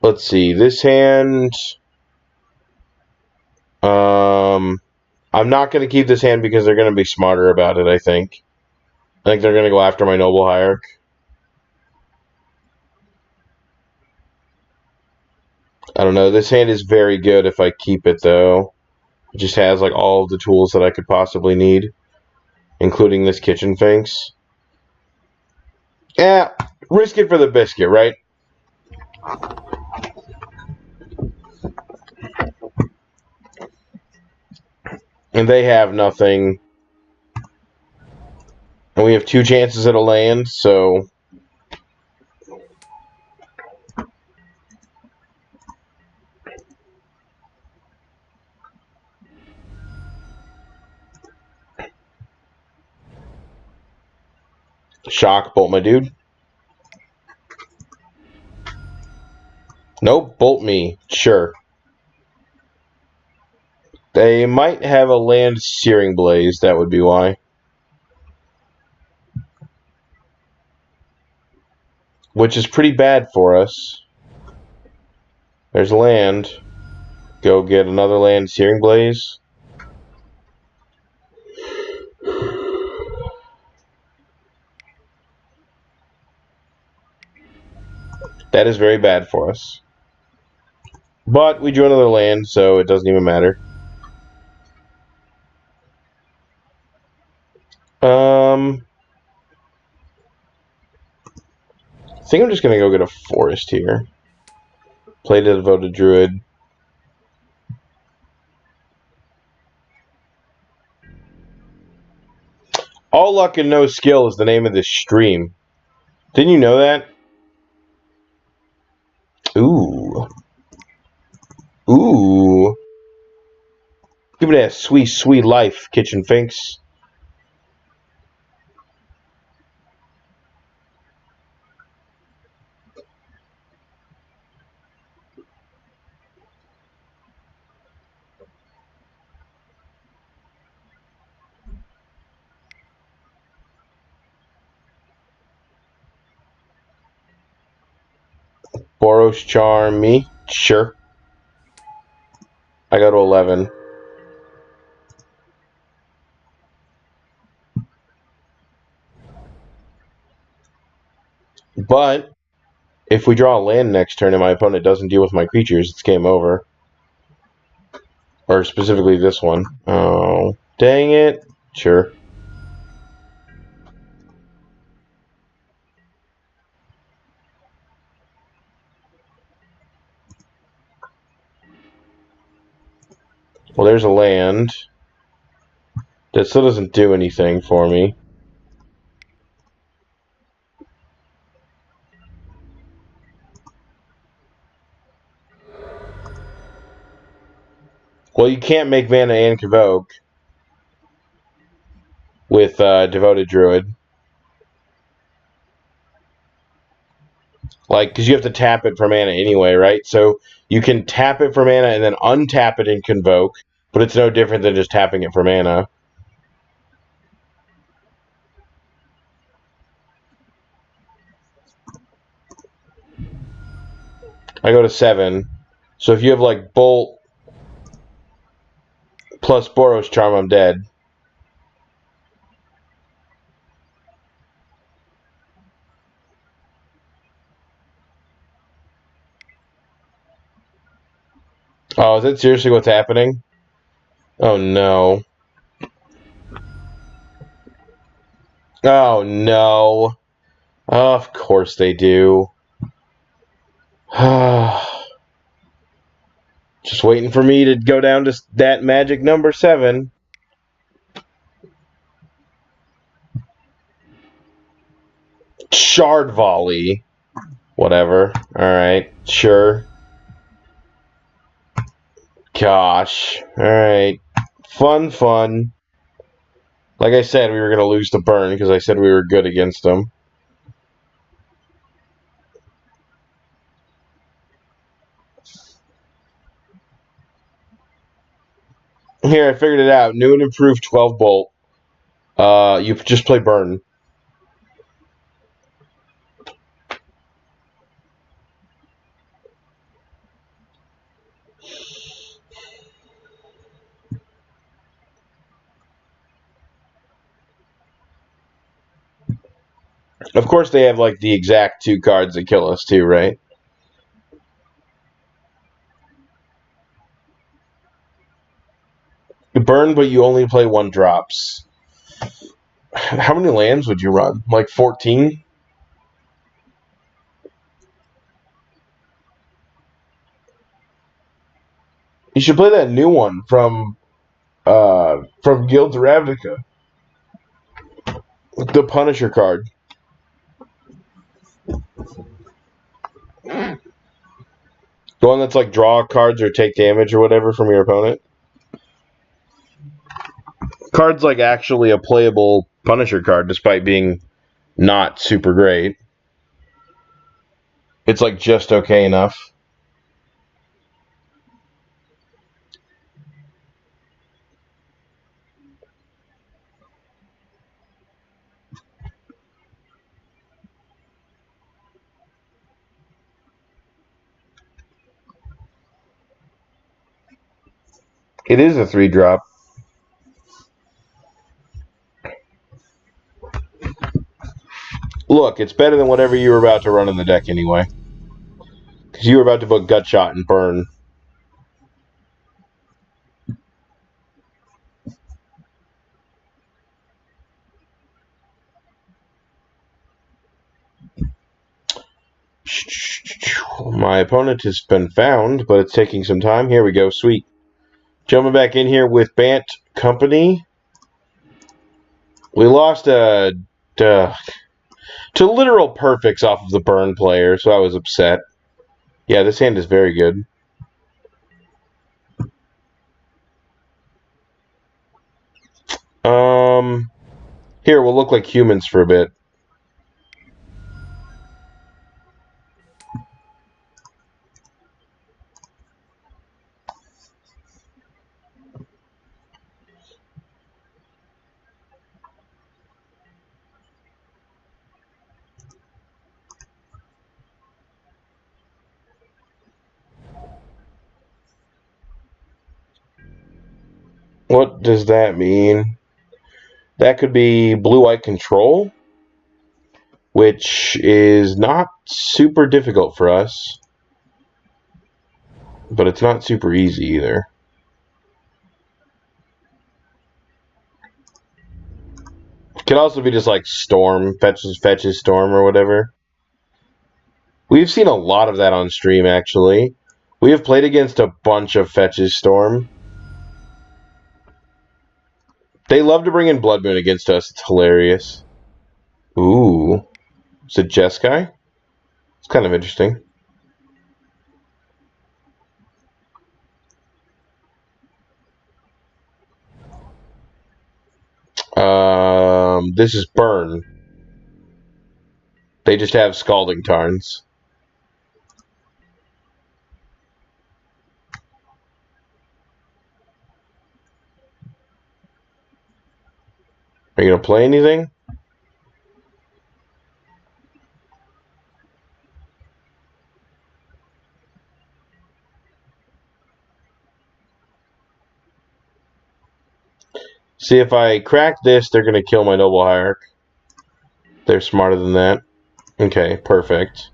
let's see. This hand I'm not going to keep this hand because they're going to be smarter about it, I think. I think they're going to go after my Noble Hierarch. I don't know. This hand is very good if I keep it, though. It just has like all of the tools that I could possibly need, including this Kitchen Finks. Yeah, risk it for the biscuit, right? And they have nothing. And we have 2 chances at a land, so... Shock, bolt my dude. Nope, bolt me. Sure. They might have a land Searing Blaze, that would be why. Which is pretty bad for us. There's land. Go get another land Searing Blaze. That is very bad for us. But we drew another land, so it doesn't even matter. I think I'm just going to go get a forest here. Play the Devoted Druid. All luck and no skill is the name of this stream. Didn't you know that? Ooh. Ooh. Give it that sweet, sweet life, Kitchen Finks. Boros Charm me? Sure. I go to 11. But if we draw a land next turn and my opponent doesn't deal with my creatures, it's game over. Or specifically this one. Oh, dang it. Sure. Well, there's a land. That still doesn't do anything for me. Well, you can't make mana and Convoke with Devoted Druid. Like, because you have to tap it for mana anyway, right? So you can tap it for mana and then untap it and Convoke, but it's no different than just tapping it for mana. I go to 7. So if you have like Bolt plus Boros Charm, I'm dead. Oh, is that seriously what's happening? Oh no. Oh no. Oh, of course they do. Just waiting for me to go down to that magic number 7. Shard Volley. Whatever. Alright, sure. Gosh. Alright. Fun. Like I said, we were going to lose to Burn because I said we were good against them. Here, I figured it out. New and improved 12 Bolt. You just play Burn. Of course, they have like the exact 2 cards that kill us too, right? You burn, but you only play 1 drops. How many lands would you run? Like 14? You should play that new one from Guilds of Ravnica. The Punisher card. The one that's like draw cards or take damage or whatever from your opponent. Card's like actually a playable Punisher card despite being not super great. It's like just okay enough. It is a 3-drop. Look, it's better than whatever you were about to run in the deck anyway. Because you were about to put Gut Shot and Burn. My opponent has been found, but it's taking some time. Here we go. Sweet. Jumping back in here with Bant Company. We lost to literal perfects off of the Burn player, so I was upset. Yeah, this hand is very good. Here, we'll look like humans for a bit. What does that mean? That could be blue-white control, which is not super difficult for us, but it's not super easy either. Could also be just like Storm, fetches Storm or whatever. We've seen a lot of that on stream, actually. We have played against a bunch of fetches Storm. They love to bring in Blood Moon against us. It's hilarious. Ooh. Is it Jeskai? It's kind of interesting. This is Burn. They just have Scalding Tarns. Are you going to play anything? See, if I crack this, they're going to kill my Noble Hierarch. They're smarter than that. Okay, perfect.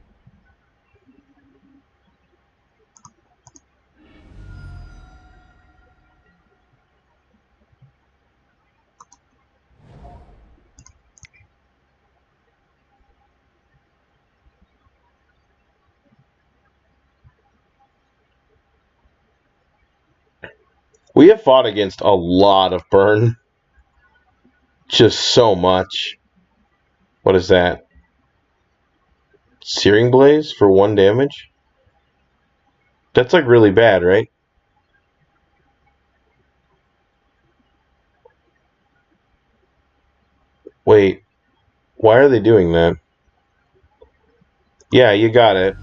We have fought against a lot of burn. Just so much. What is that? Searing Blaze for 1 damage? That's like really bad, right? Wait, why are they doing that? Yeah, you got it.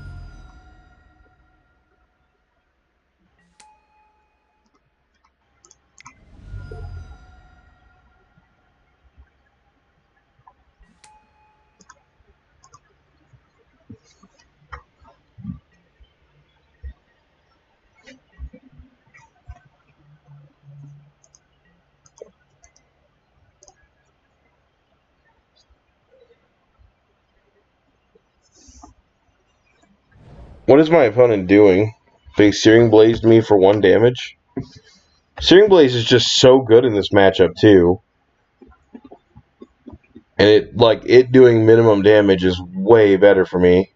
What is my opponent doing? They Searing Blazed me for 1 damage? Searing Blaze is just so good in this matchup, too. And it doing minimum damage is way better for me.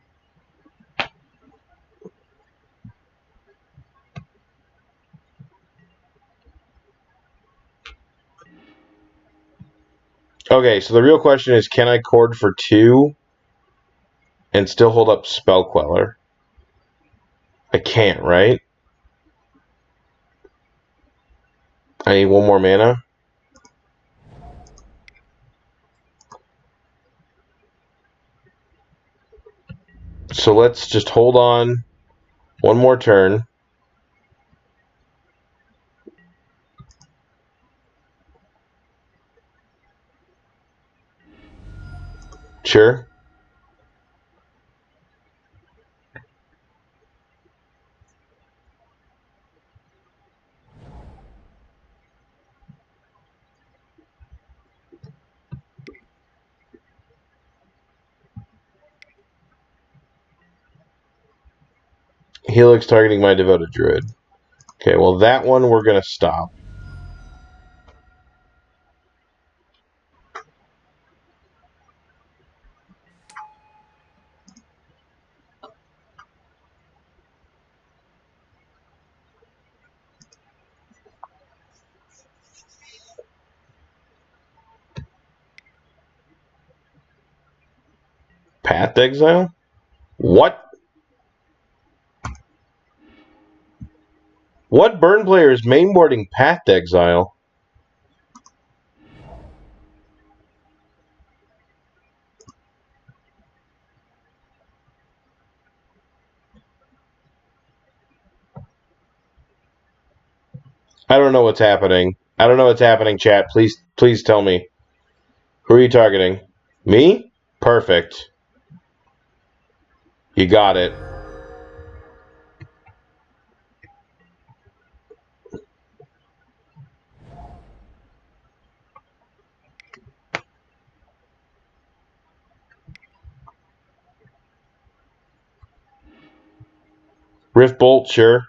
Okay, so the real question is, can I Chord for 2 and still hold up Spell Queller? I can't, right? I need 1 more mana. So let's just hold on 1 more turn. Sure. Helix targeting my Devoted Druid. Okay, well that one we're going to stop. Path Exile? What? What burn player is mainboarding Path Exile? I don't know what's happening. I don't know what's happening, chat. Please tell me. Who are you targeting? Me? Perfect. You got it. Rift Bolt, sure.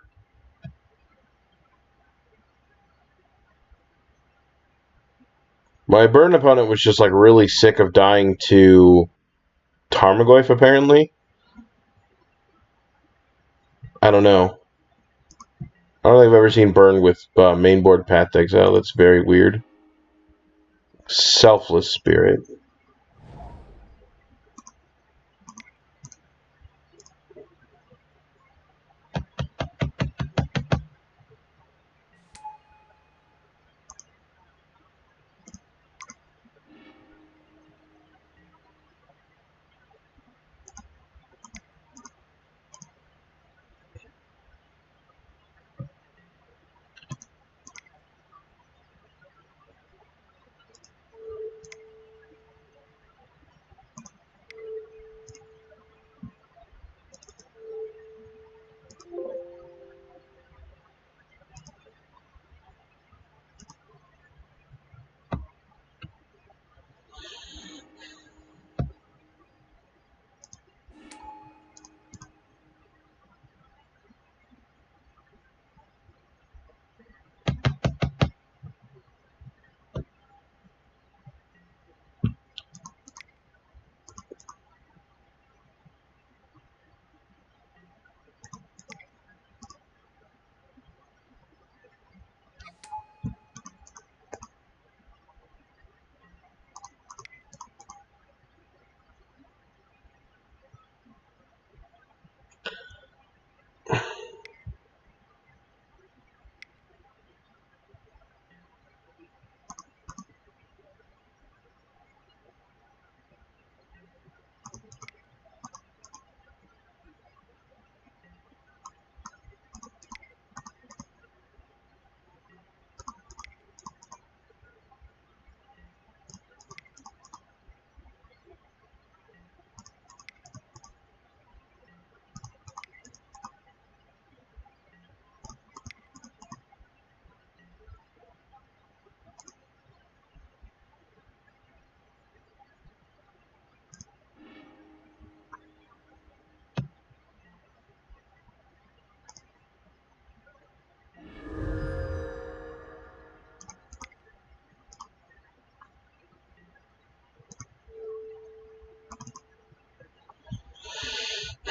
My burn opponent was just like really sick of dying to Tarmogoyf, apparently. I don't know. I don't think I've ever seen burn with mainboard Path Exile. That's very weird. Selfless Spirit.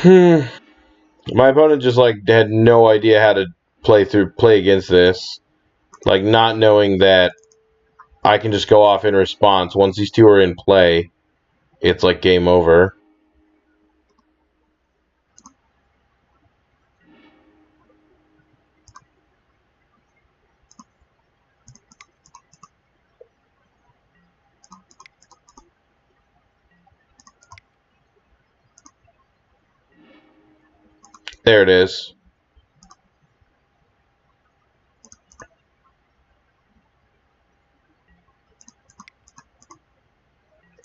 My opponent just like had no idea how to play against this. Like not knowing that I can just go off in response. Once these two are in play, it's like game over. There it is.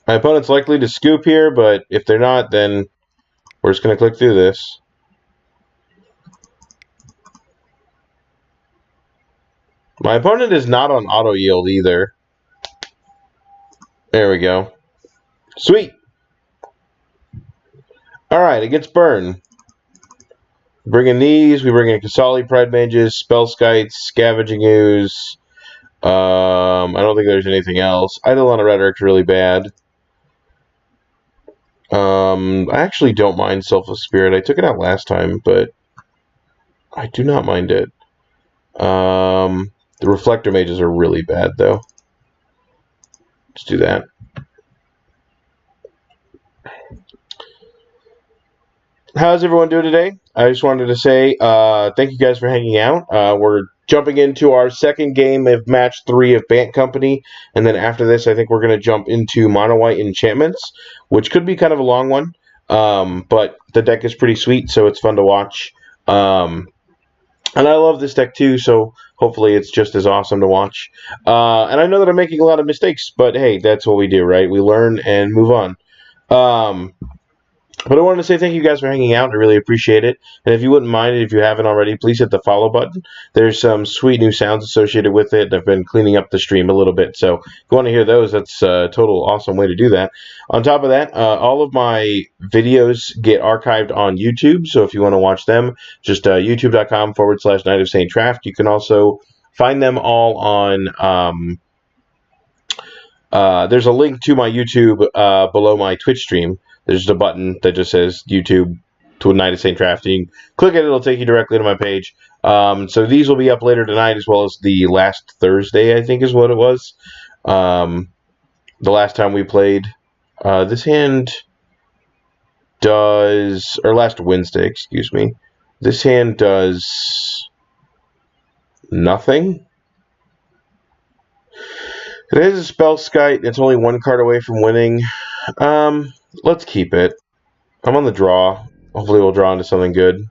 My opponent's likely to scoop here, but if they're not, then we're just going to click through this. My opponent is not on auto yield either. There we go. Sweet. Alright, it gets burn. Bring in these. We bring in Qasali Pridemages, Spellskites, Scavenging Ooze. I don't think there's anything else. Eidolon of Rhetoric really bad. I actually don't mind Selfless Spirit. I took it out last time, but I do not mind it. The Reflector Mages are really bad, though. Let's do that. How's everyone doing today? I just wanted to say thank you guys for hanging out. We're jumping into our second game of match 3 of Bant Company, and then after this I think we're going to jump into Mono White Enchantments, which could be kind of a long one, but the deck is pretty sweet, so it's fun to watch. And I love this deck too, so hopefully it's just as awesome to watch. And I know that I'm making a lot of mistakes, but hey, that's what we do, right? We learn and move on. But I wanted to say thank you guys for hanging out. I really appreciate it. And if you wouldn't mind it, if you haven't already, please hit the follow button. There's some sweet new sounds associated with it. I've been cleaning up the stream a little bit. So if you want to hear those, that's a total awesome way to do that. On top of that, all of my videos get archived on YouTube. So if you want to watch them, just youtube.com/Night of St. Traft. You can also find them all on... there's a link to my YouTube below my Twitch stream. There's just a button that just says YouTube to a Night of St. Traft. You can click it, it'll take you directly to my page. So these will be up later tonight, as well as the last Thursday, I think is what it was. The last time we played. This hand does... Or last Wednesday, excuse me. This hand does... nothing. It is a Spellskite. It's only one card away from winning. Let's keep it. I'm on the draw. Hopefully we'll draw into something good.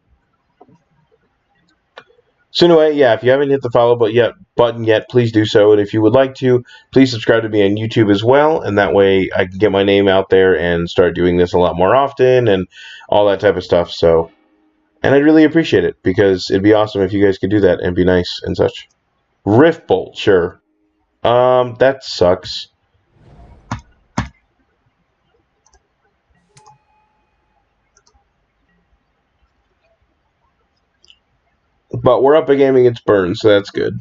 So anyway, yeah, if you haven't hit the follow button yet, please do so. And if you would like to, please subscribe to me on YouTube as well. And that way I can get my name out there and start doing this a lot more often and all that type of stuff. So, and I'd really appreciate it because it'd be awesome if you guys could do that and be nice and such. Rift Bolt, sure. That sucks. But we're up a game against Burn, so that's good.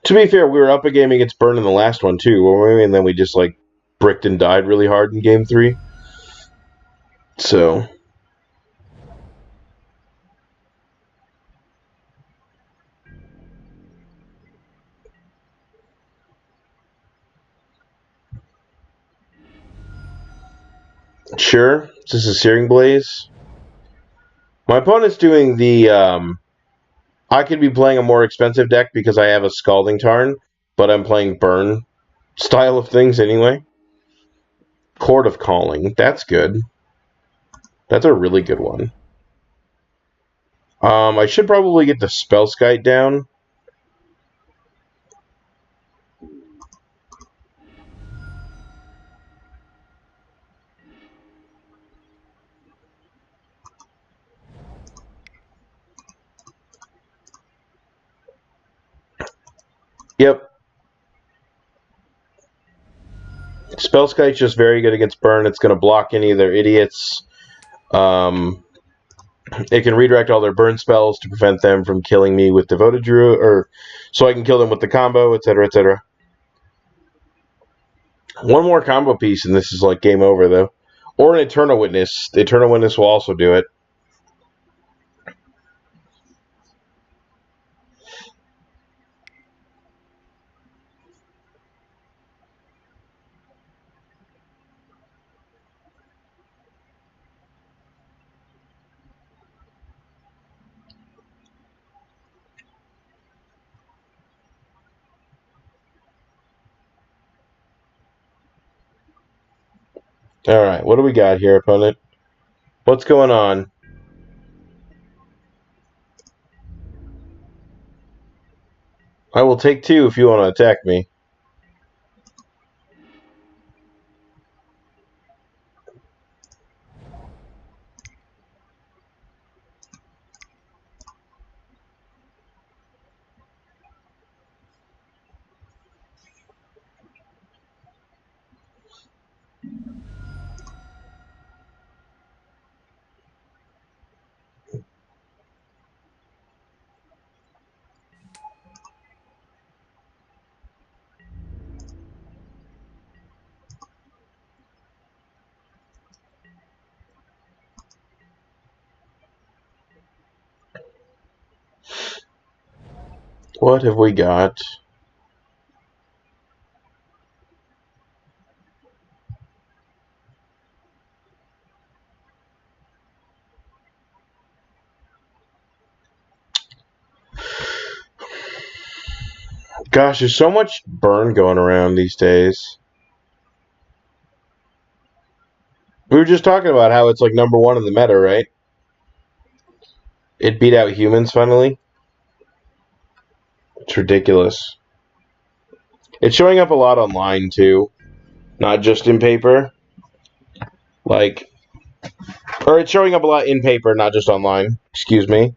To be fair, we were up a game against Burn in the last one too, weren't we? And then we just like bricked and died really hard in game 3. So sure, this is Searing Blaze. My opponent's doing the, I could be playing a more expensive deck because I have a Scalding Tarn, but I'm playing Burn style of things anyway. Chord of Calling, that's good. That's a really good one. I should probably get the Spellskite down. Yep. Spellskite's just very good against Burn. It's going to block any of their idiots. It can redirect all their burn spells to prevent them from killing me with Devoted Druid, or so I can kill them with the combo, etc., etc. One more combo piece, and this is like game over, though. Or an Eternal Witness. The Eternal Witness will also do it. Alright, what do we got here, opponent? What's going on? I will take 2 if you want to attack me. What have we got? Gosh, there's so much burn going around these days. We were just talking about how it's like #1 in the meta, right? It beat out humans finally. It's ridiculous. It's showing up a lot online too, not just in paper. Like, or it's showing up a lot in paper, not just online. Excuse me.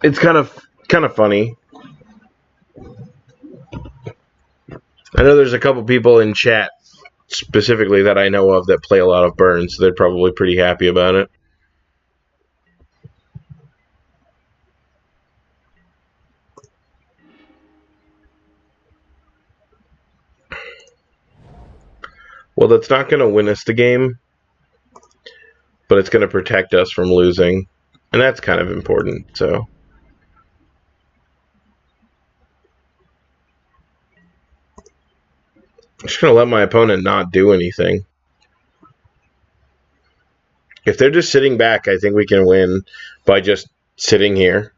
It's kind of funny. I know there's a couple people in chat specifically that I know of that play a lot of burn, so they're probably pretty happy about it. Well, that's not going to win us the game, but it's going to protect us from losing, and that's kind of important, so... I'm just going to let my opponent not do anything. If they're just sitting back, I think we can win by just sitting here.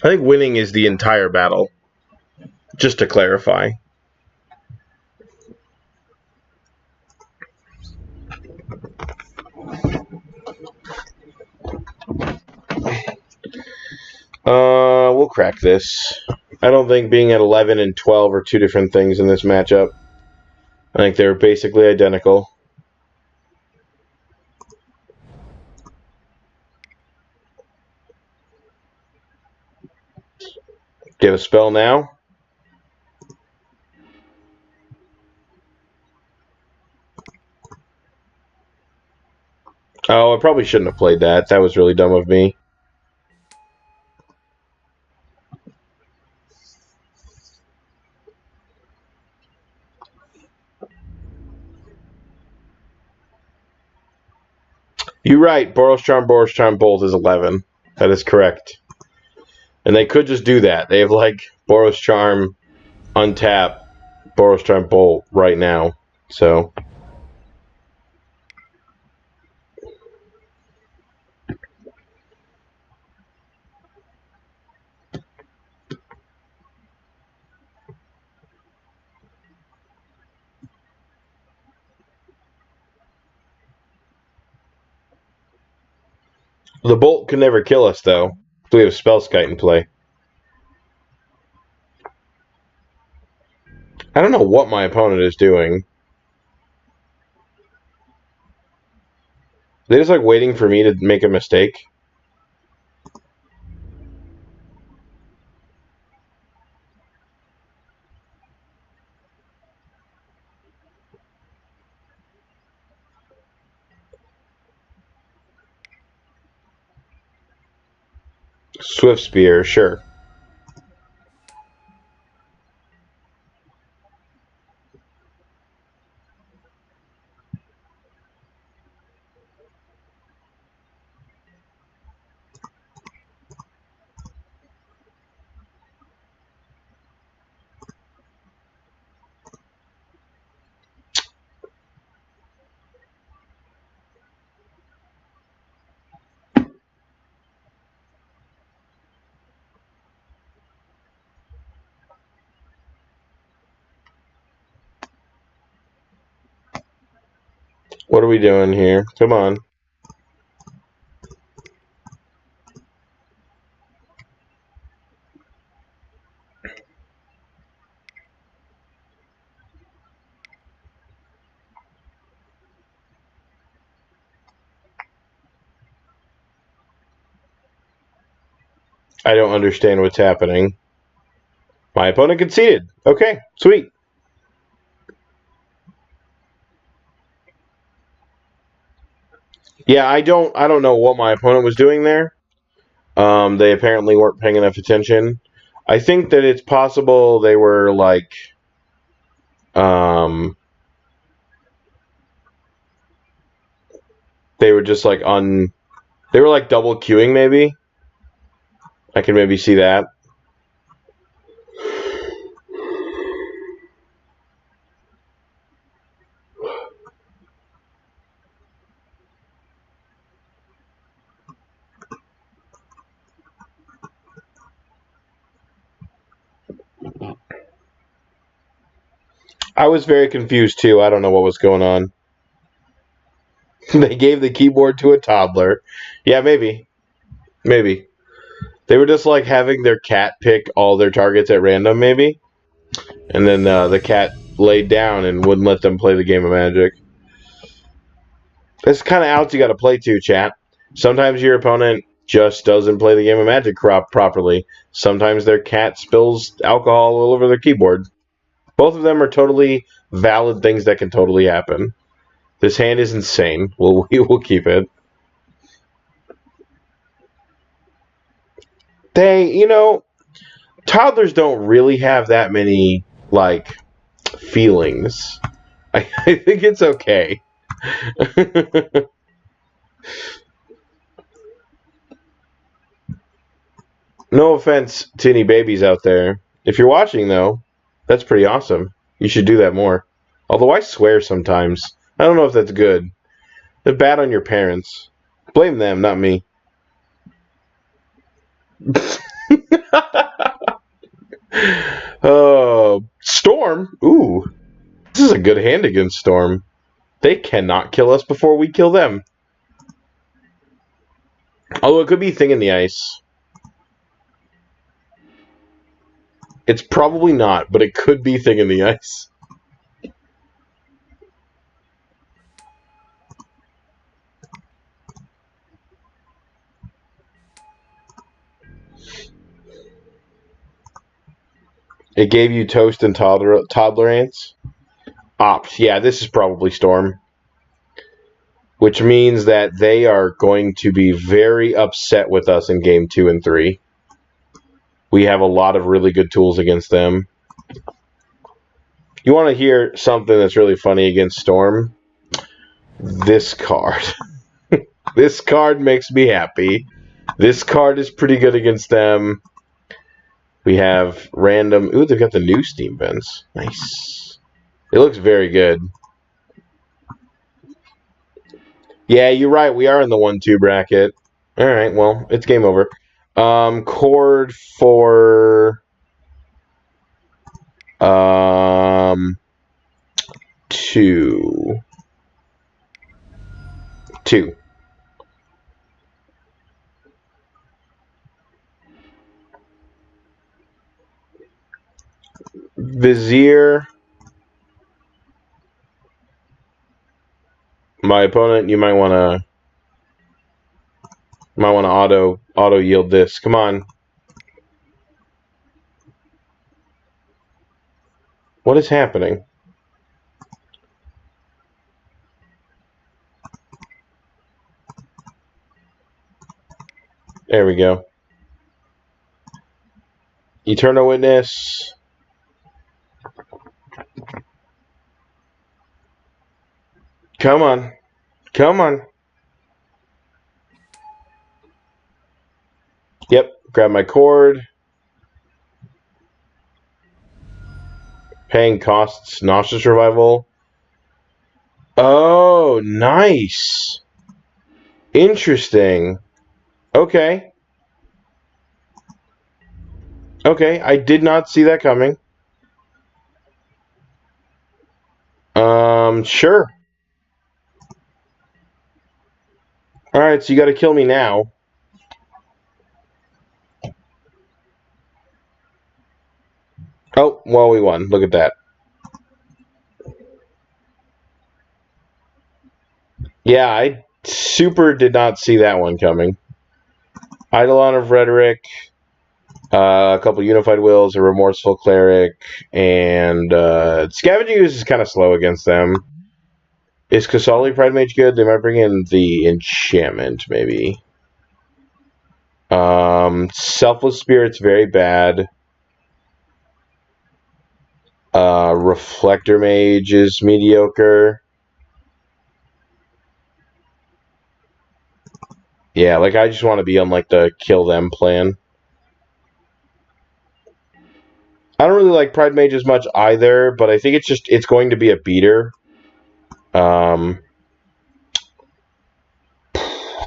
I think winning is the entire battle, just to clarify. We'll crack this. I don't think being at 11 and 12 are two different things in this matchup. I think they're basically identical. Do you have a spell now? Oh, I probably shouldn't have played that. That was really dumb of me. You're right. Boros Charm, Bolt is 11. That is correct. And they could just do that. They have, like, Boros Charm, untap, Boros Charm, Bolt right now. So... The Bolt can never kill us, though. We have Spellskite in play. I don't know what my opponent is doing. They're just, like, waiting for me to make a mistake. Swift Spear, sure. What are we doing here? Come on. I don't understand what's happening. My opponent conceded. Okay, sweet. Yeah, I don't know what my opponent was doing there. They apparently weren't paying enough attention. I think that it's possible they were like they were just like they were like double queuing maybe. I can maybe see that. I was very confused too. I don't know what was going on. They gave the keyboard to a toddler. Yeah, maybe. Maybe. They were just like having their cat pick all their targets at random, maybe. And then the cat laid down and wouldn't let them play the game of Magic. That's kind of outs you got to play to, chat. Sometimes your opponent just doesn't play the game of Magic properly. Sometimes their cat spills alcohol all over their keyboard. Both of them are totally valid things that can totally happen. This hand is insane. We will keep it. Toddlers don't really have that many, like, feelings. I think it's okay. No offense to any babies out there. If you're watching, though, that's pretty awesome. You should do that more. Although I swear sometimes. I don't know if that's good. They're bad on your parents. Blame them, not me. Storm? Ooh. This is a good hand against Storm. They cannot kill us before we kill them. Although it could be Thing in the Ice. It's probably not, but it could be Thing in the Ice. It gave you Toast and Toddler Ants. Ops. Yeah, this is probably Storm. Which means that they are going to be very upset with us in game 2 and 3. We have a lot of really good tools against them. You want to hear something that's really funny against Storm? This card. This card makes me happy. This card is pretty good against them. We have random... Ooh, they've got the new Steam Vents. Nice. It looks very good. Yeah, you're right. We are in the 1-2 bracket. All right, well, it's game over. Chord for... 2. Vizier. My opponent, you might want to auto yield this. Come on. What is happening? There we go. Eternal Witness. Come on. Come on. Yep. Grab my Chord. Paying costs. Nauseous Revival. Oh, nice. Interesting. Okay. Okay, I did not see that coming. Sure. Alright, so you gotta kill me now. Oh, well, we won. Look at that. Yeah, I super did not see that one coming. Eidolon of Rhetoric, a couple Unified Wills, a Remorseful Cleric, and Scavenging Ooze is kind of slow against them. Is Qasali Pridemage good? They might bring in the enchantment, maybe. Selfless Spirit's very bad. Reflector Mage is mediocre. Yeah, like I just want to be on like the kill them plan. I don't really like Pridemage as much either, but I think it's going to be a beater.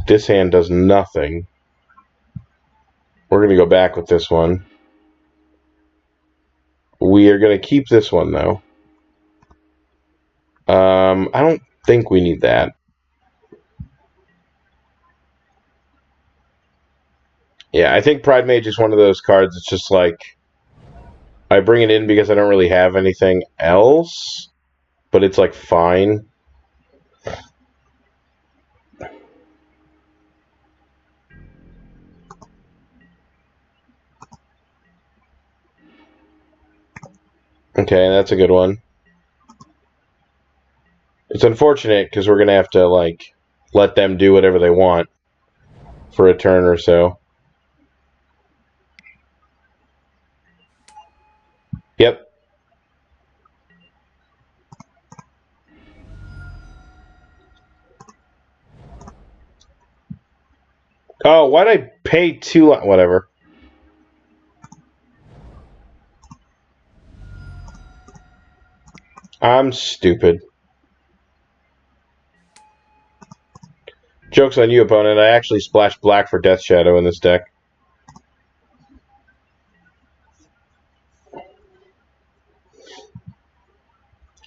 This hand does nothing. We're going to go back with this one. We are going to keep this one, though. I don't think we need that. Yeah, I think Pridemage is one of those cards. It's just like I bring it in because I don't really have anything else, but it's like fine. Okay, that's a good one. It's unfortunate because we're going to have to like let them do whatever they want for a turn or so. Yep. Oh, why'd I pay two? Whatever. I'm stupid. Joke's on you, opponent. I actually splashed black for Death Shadow in this deck.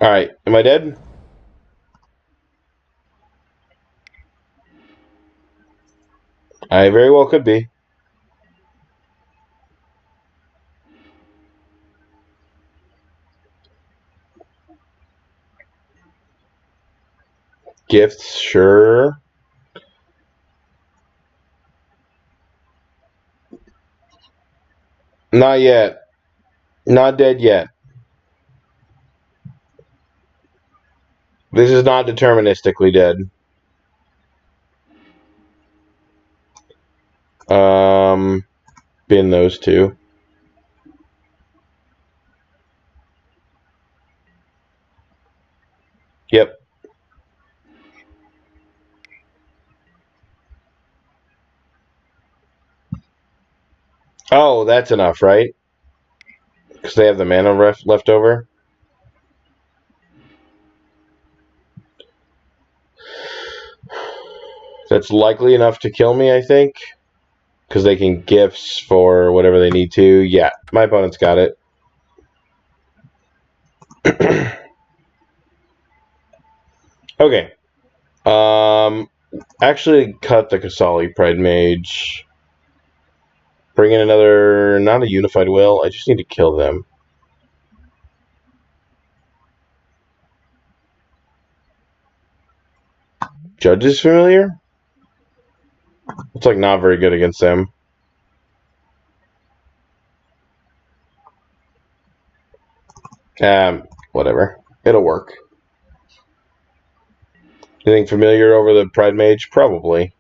Alright, am I dead? I very well could be. Gifts, sure. Not yet. Not dead yet. This is not deterministically dead. Bin those two. Yep. Oh, that's enough, right? Because they have the mana left over. That's likely enough to kill me, I think. Because they can gifts for whatever they need to. Yeah, my opponent's got it. Okay. Actually cut the Qasali Pridemage. Bring in another, not a Unified Will. I just need to kill them. Judge is familiar? It's like not very good against them. Whatever. It'll work. You think familiar over the Pridemage? Probably.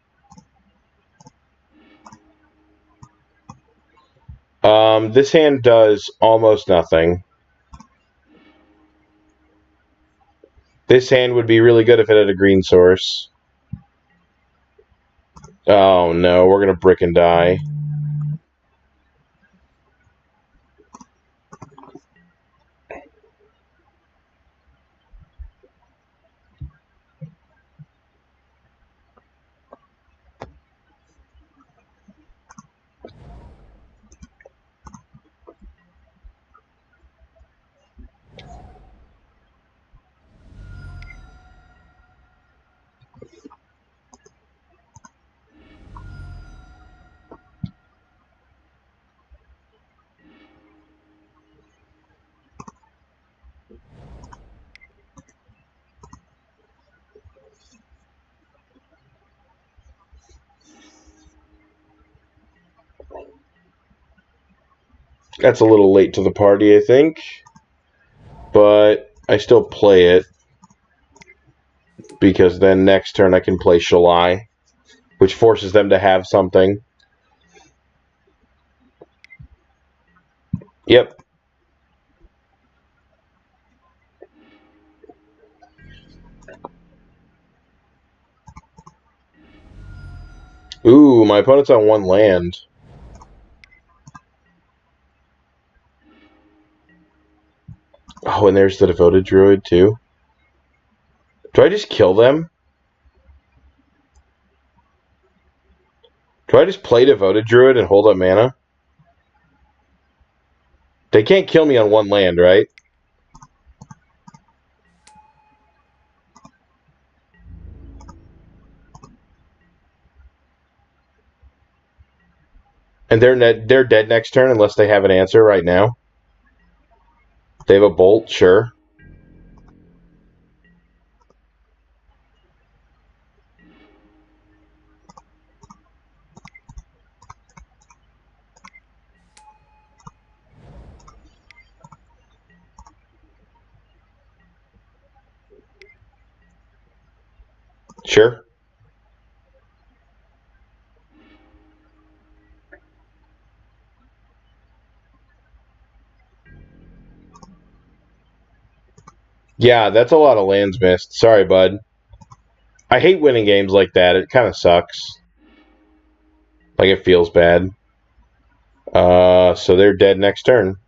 This hand does almost nothing. This hand would be really good if it had a green source. Oh no, we're gonna brick and die. That's a little late to the party, I think. But I still play it. Because then next turn I can play Shalai, which forces them to have something. Yep. Ooh, my opponent's on one land. Oh, and there's the Devoted Druid, too. Do I just kill them? Do I just play Devoted Druid and hold up mana? They can't kill me on one land, right? And they're dead next turn unless they have an answer right now. They have a bolt, sure. Sure. Yeah, that's a lot of lands missed. Sorry, bud. I hate winning games like that. It kind of sucks. Like, it feels bad. So they're dead next turn.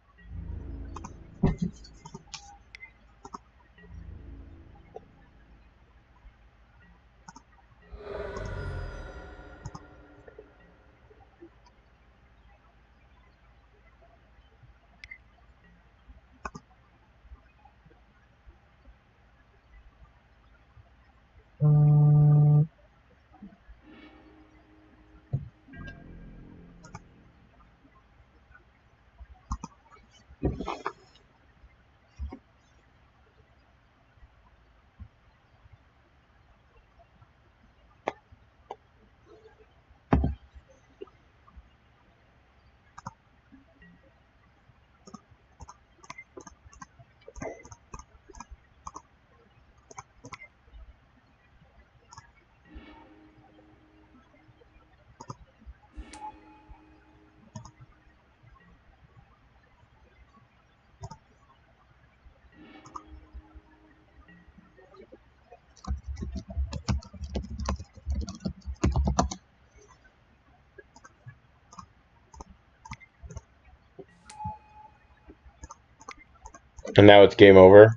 And now it's game over.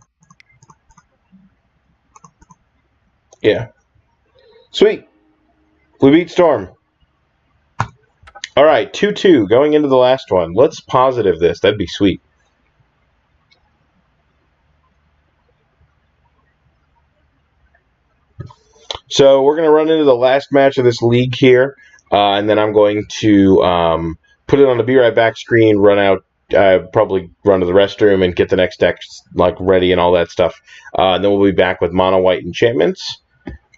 Yeah. Sweet. We beat Storm. All right, 2-2 going into the last one. Let's positive this. That'd be sweet. So we're going to run into the last match of this league here, and then I'm going to put it on the Be Right Back screen, run out, probably run to the restroom and get the next deck ready and all that stuff. And then we'll be back with mono white enchantments.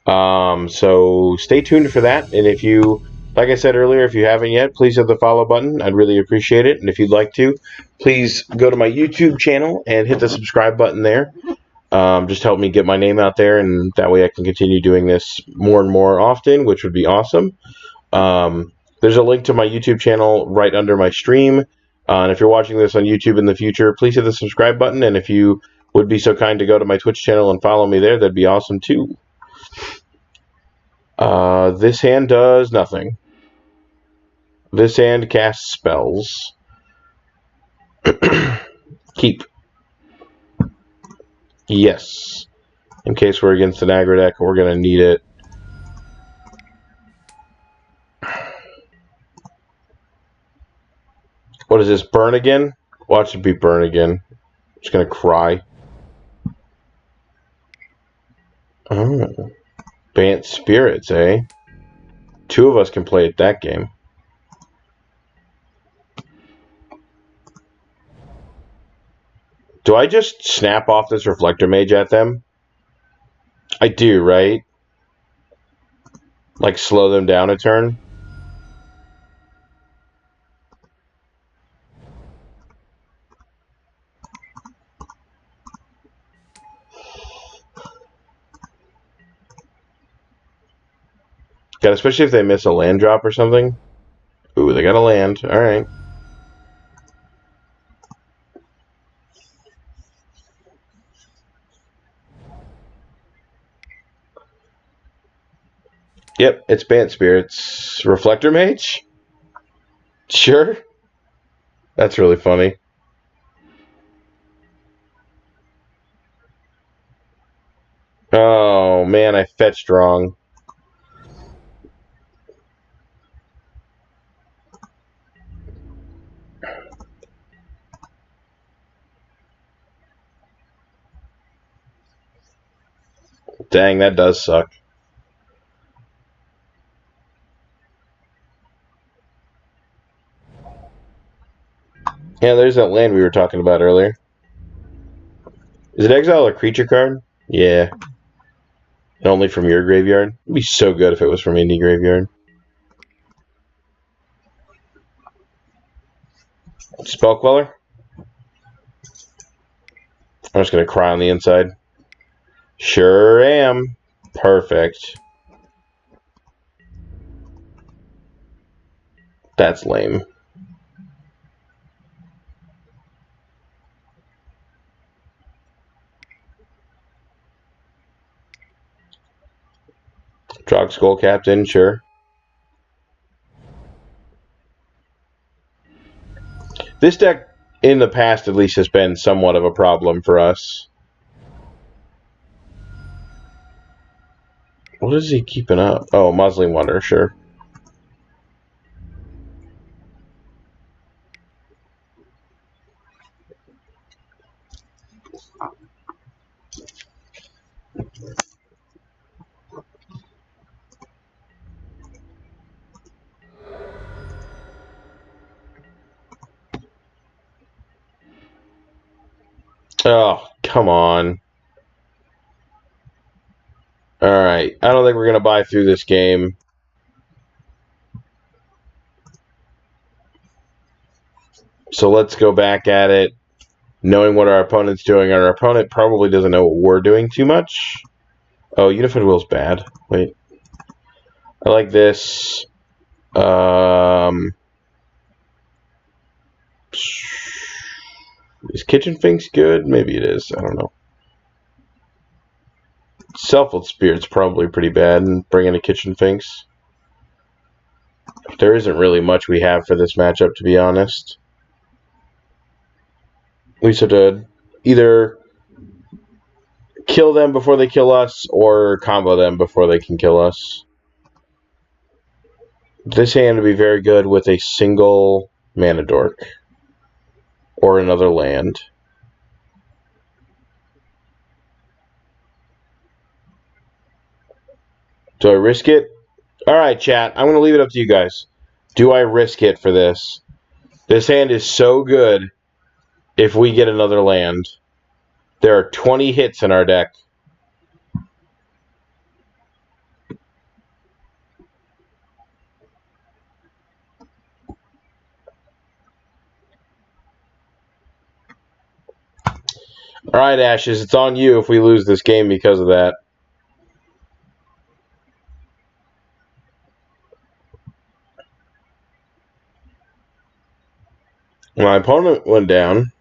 So stay tuned for that. And if you, like I said earlier, if you haven't yet, please hit the follow button. I'd really appreciate it. And if you'd like to, please go to my YouTube channel and hit the subscribe button there. Just help me get my name out there, and that way I can continue doing this more and more often, which would be awesome. There's a link to my YouTube channel right under my stream. And if you're watching this on YouTube in the future, please hit the subscribe button. And if you would be so kind to go to my Twitch channel and follow me there, that'd be awesome too. This hand does nothing. This hand casts spells. Keep. Yes. In case we're against an aggro deck, we're going to need it. What is this? Burn again? Watch it be burn again. I'm just going to cry. Oh. Bant Spirits, eh? Two of us can play at that game. Do I just snap off this Reflector Mage at them? I do, right? Like slow them down a turn? God, especially if they miss a land drop or something. Ooh, they got a land. Alright. Yep, it's Bant Spirits. Reflector Mage? Sure. That's really funny. Oh, man, I fetched wrong. Dang, that does suck. Yeah, there's that land we were talking about earlier. Is it Exile a creature card? Yeah. Only from your graveyard? It'd be so good if it was from any graveyard. Spell Queller? I'm just going to cry on the inside. Sure am. Perfect. That's lame. Trog Skull Captain, sure. This deck, in the past at least, has been somewhat of a problem for us. What is he keeping up? Oh, Muzzling Wonder, sure. Oh, come on. Alright, I don't think we're going to buy through this game. So let's go back at it, knowing what our opponent's doing. Our opponent probably doesn't know what we're doing too much. Oh, Unified Will's bad. Wait. I like this. Is Kitchen Finks good? Maybe it is. I don't know. Selfless Spirit's probably pretty bad, and bringing a Kitchen Finks. There isn't really much we have for this matchup, to be honest. We have to either kill them before they kill us, or combo them before they can kill us. This hand would be very good with a single mana dork. Or another land. Do I risk it? Alright, chat. I'm going to leave it up to you guys. Do I risk it for this? This hand is so good if we get another land. There are 20 hits in our deck. Alright, Ashes, it's on you if we lose this game because of that. My opponent went down.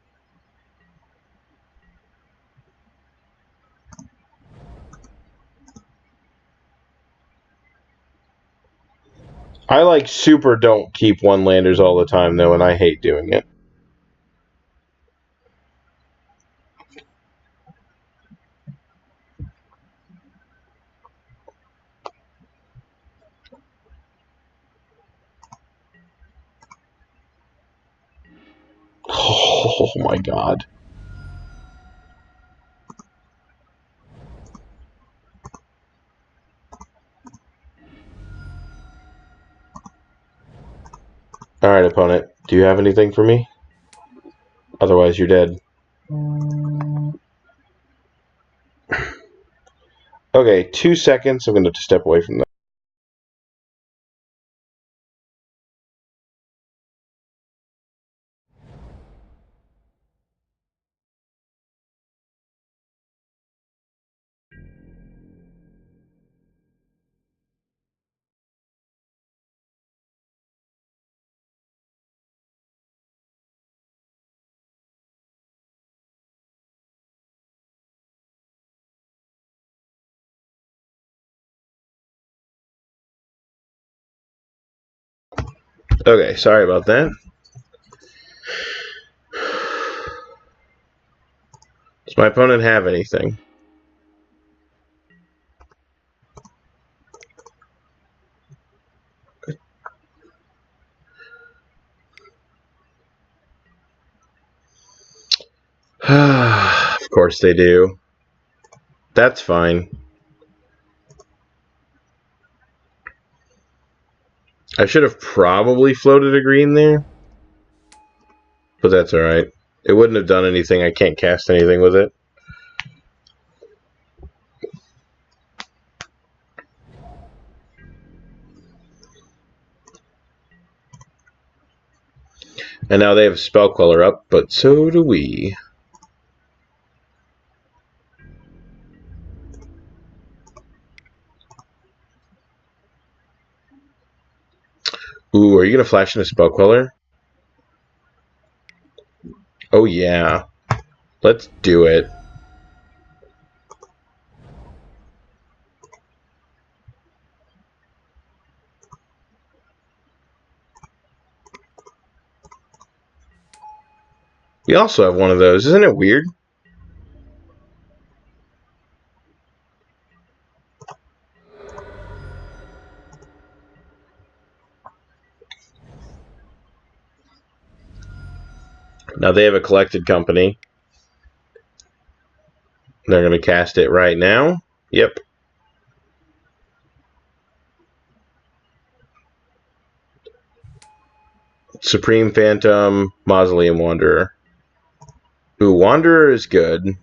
I like super don't keep one landers all the time though, and I hate doing it. Oh my god. Alright, opponent. Do you have anything for me? Otherwise, you're dead. Okay, 2 seconds. I'm going to have to step away from that. Okay, sorry about that. Does my opponent have anything? Of course they do. That's fine. I should have probably floated a green there. But that's alright. It wouldn't have done anything. I can't cast anything with it. And now they have Spell Queller up, but so do we. Ooh, are you going to flash in a Spell Queller? Oh yeah. Let's do it. We also have one of those. Isn't it weird? Now they have a collected company. They're going to cast it right now. Yep. Supreme Phantom, Mausoleum Wanderer. Ooh, Wanderer is good.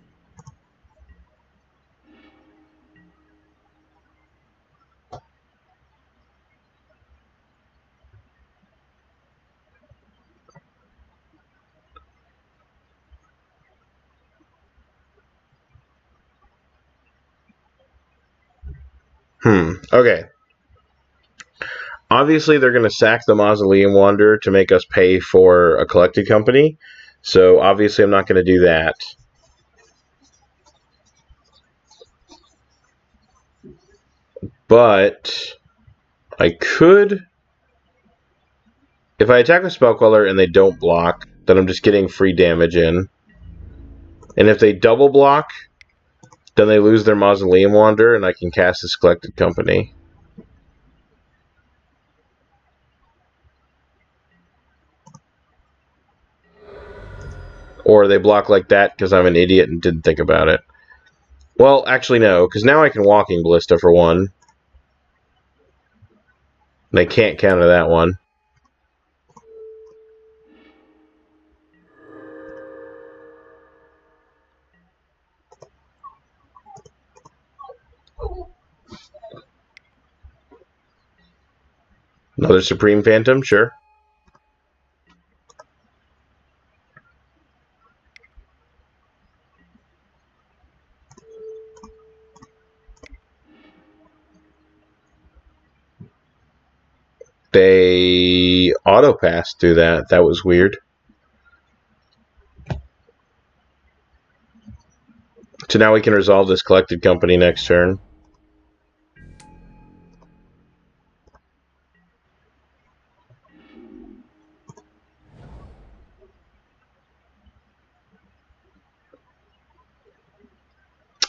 Okay. Obviously, they're going to sack the Mausoleum Wanderer to make us pay for a collected company. So, obviously, I'm not going to do that. But I could... If I attack with Spell Queller and they don't block, then I'm just getting free damage in. And if they double block, then they lose their Mausoleum Wanderer and I can cast this collected company. Or they block like that because I'm an idiot and didn't think about it. Well, actually no, because now I can Walking Ballista for one. They can't counter that one. Another Supreme Phantom, sure. They auto-passed through that. That was weird. So now we can resolve this collected company next turn.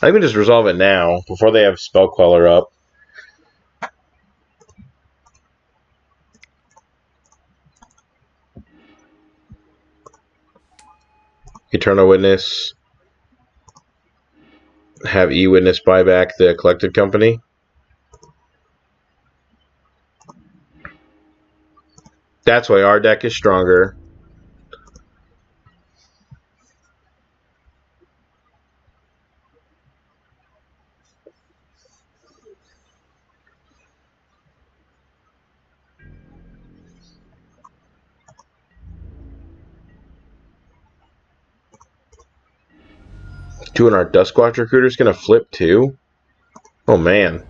I can just resolve it now, before they have Spell Queller up. Eternal Witness. Have E-Witness buy back the collected company. That's why our deck is stronger. Doing our Duskwatch Recruiter is going to flip too? Oh man.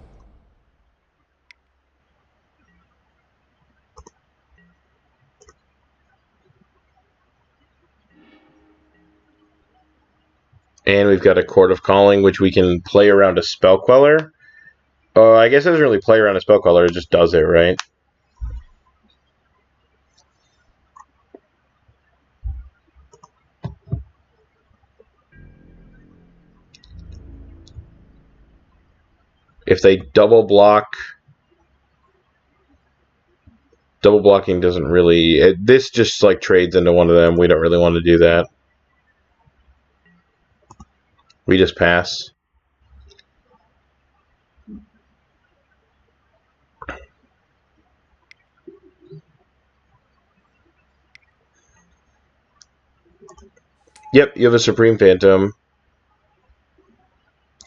And we've got a Chord of Calling, which we can play around a Spell Queller. I guess it doesn't really play around a Spell Queller, it just does it, right? If they double block... Double blocking doesn't really... this just like trades into one of them. We don't really want to do that. We just pass. Yep, you have a Supreme Phantom.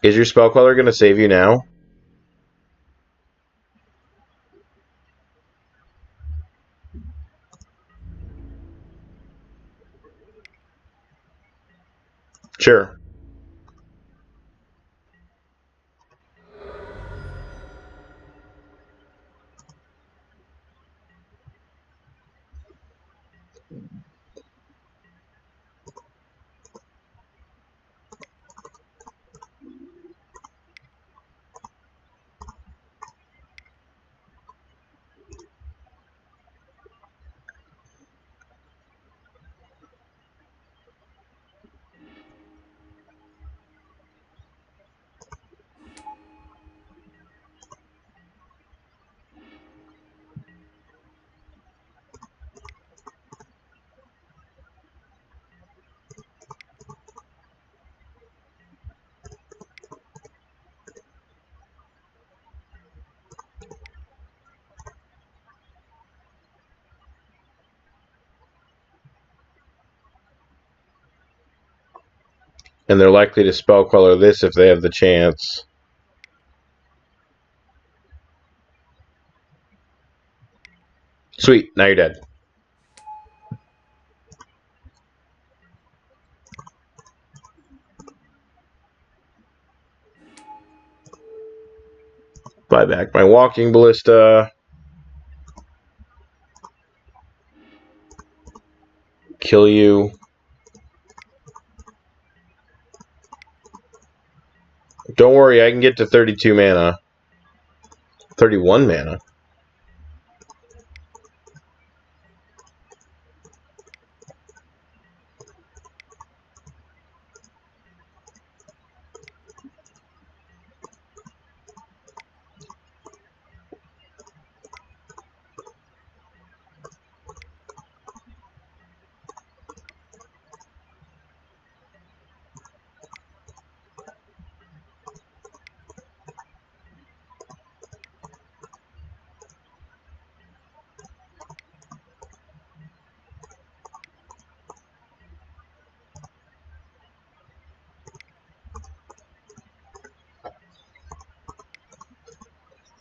Is your Spell Queller going to save you now? Sure. And they're likely to Spell Queller this if they have the chance. Sweet, now you're dead. Buy back my Walking Ballista. Kill you. Don't worry, I can get to 32 mana. 31 mana.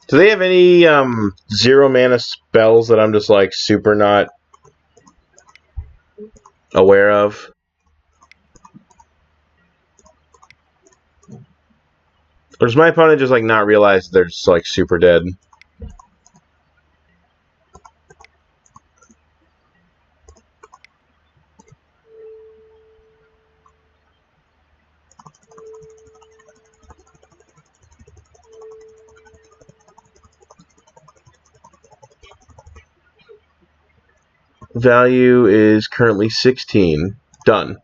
Do they have any 0 mana spells that I'm just like super not aware of? Or does my opponent just like not realize they're just like super dead? value is currently 16. Done.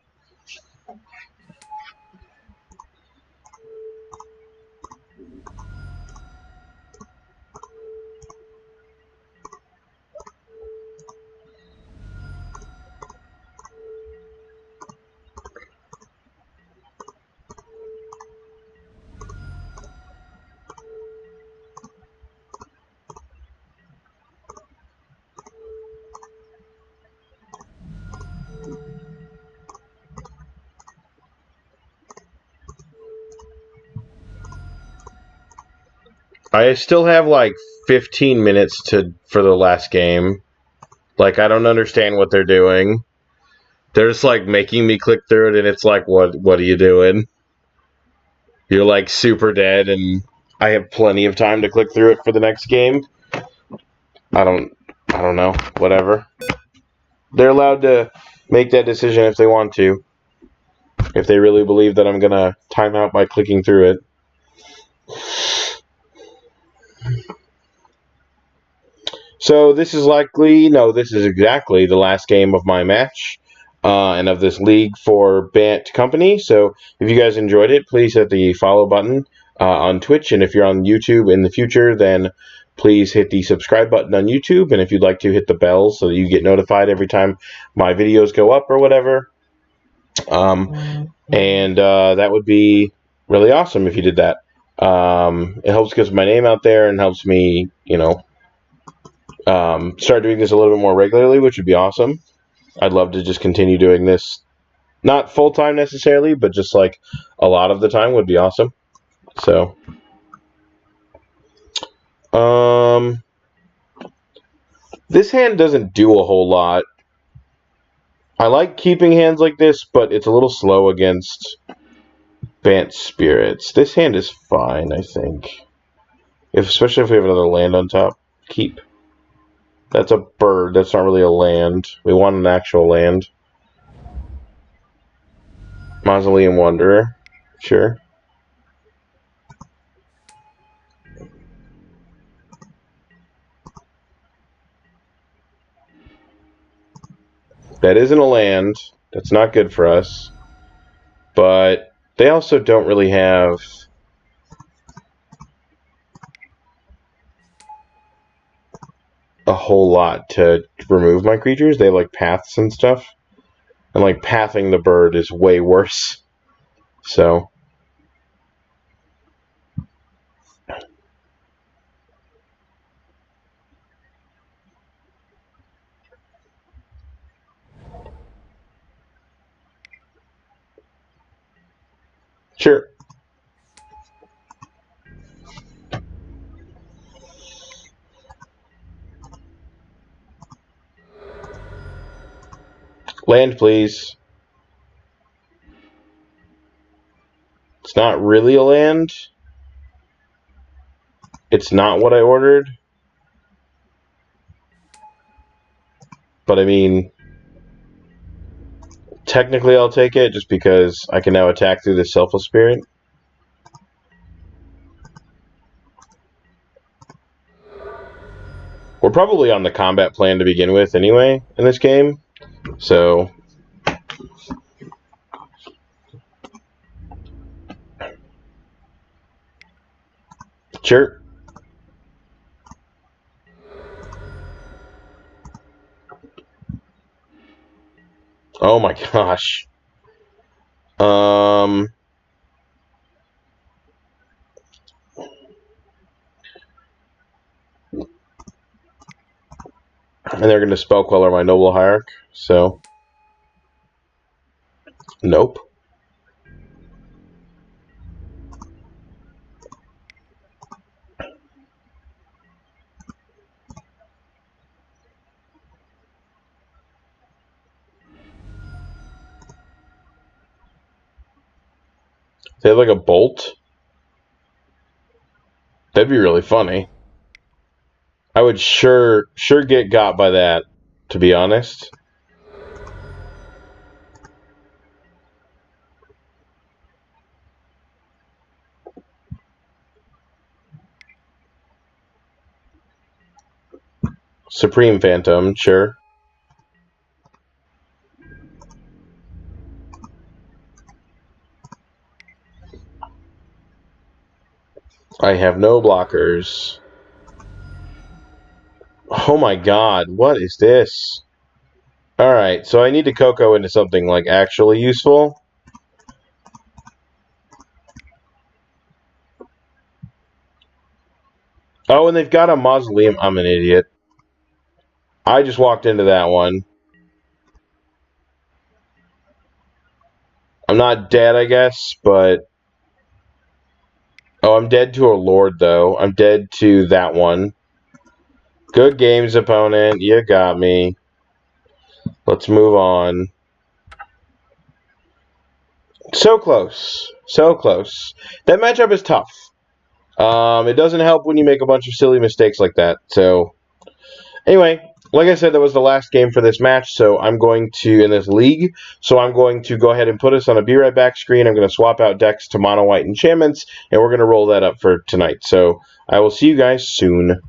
I still have like 15 minutes for the last game. Like, I don't understand what they're doing. They're just like making me click through it, and it's like, what are you doing? You're like super dead, and I have plenty of time to click through it for the next game. I don't know. Whatever. They're allowed to make that decision if they want to. If they really believe that I'm gonna time out by clicking through it. So this is exactly the last game of my match and of this league for Bant Company. So if you guys enjoyed it, please hit the follow button on Twitch. And if you're on YouTube in the future, then please hit the subscribe button on YouTube. And if you'd like to, hit the bell so that you get notified every time my videos go up or whatever. And that would be really awesome if you did that. It helps get my name out there and helps me, start doing this a little bit more regularly, which would be awesome. I'd love to just continue doing this, not full-time necessarily, but just like a lot of the time would be awesome. So, this hand doesn't do a whole lot. I like keeping hands like this, but it's a little slow against Bant Spirits. This hand is fine, I think. Especially if we have another land on top. Keep. That's a bird. That's not really a land. We want an actual land. Mausoleum Wanderer. Sure. That isn't a land. That's not good for us. But they also don't really have a whole lot to remove my creatures. They have like paths and stuff. And like pathing the bird is way worse. So sure. Land, please. It's not really a land. It's not what I ordered. But I mean, technically I'll take it just because I can now attack through the Selfless Spirit. We're probably on the combat plan to begin with anyway in this game. So sure. Oh my gosh. And they're going to Spell Queller my Noble Hierarch, so nope. They have like a bolt. That'd be really funny. I would sure get got by that, to be honest. Supreme Phantom, sure. I have no blockers. Oh my god, what is this? Alright, so I need to Coco into something, like, actually useful. Oh, and they've got a mausoleum. I'm an idiot. I just walked into that one. I'm not dead, I guess, but... Oh, I'm dead to a lord, though. I'm dead to that one. Good games, opponent. You got me. Let's move on. So close. So close. That matchup is tough. It doesn't help when you make a bunch of silly mistakes like that. So, anyway, like I said, that was the last game for this match. So I'm going to, in this league, so I'm going to go ahead and put us on a Be Right Back screen. I'm going to swap out decks to mono white enchantments, and we're going to roll that up for tonight. So I will see you guys soon.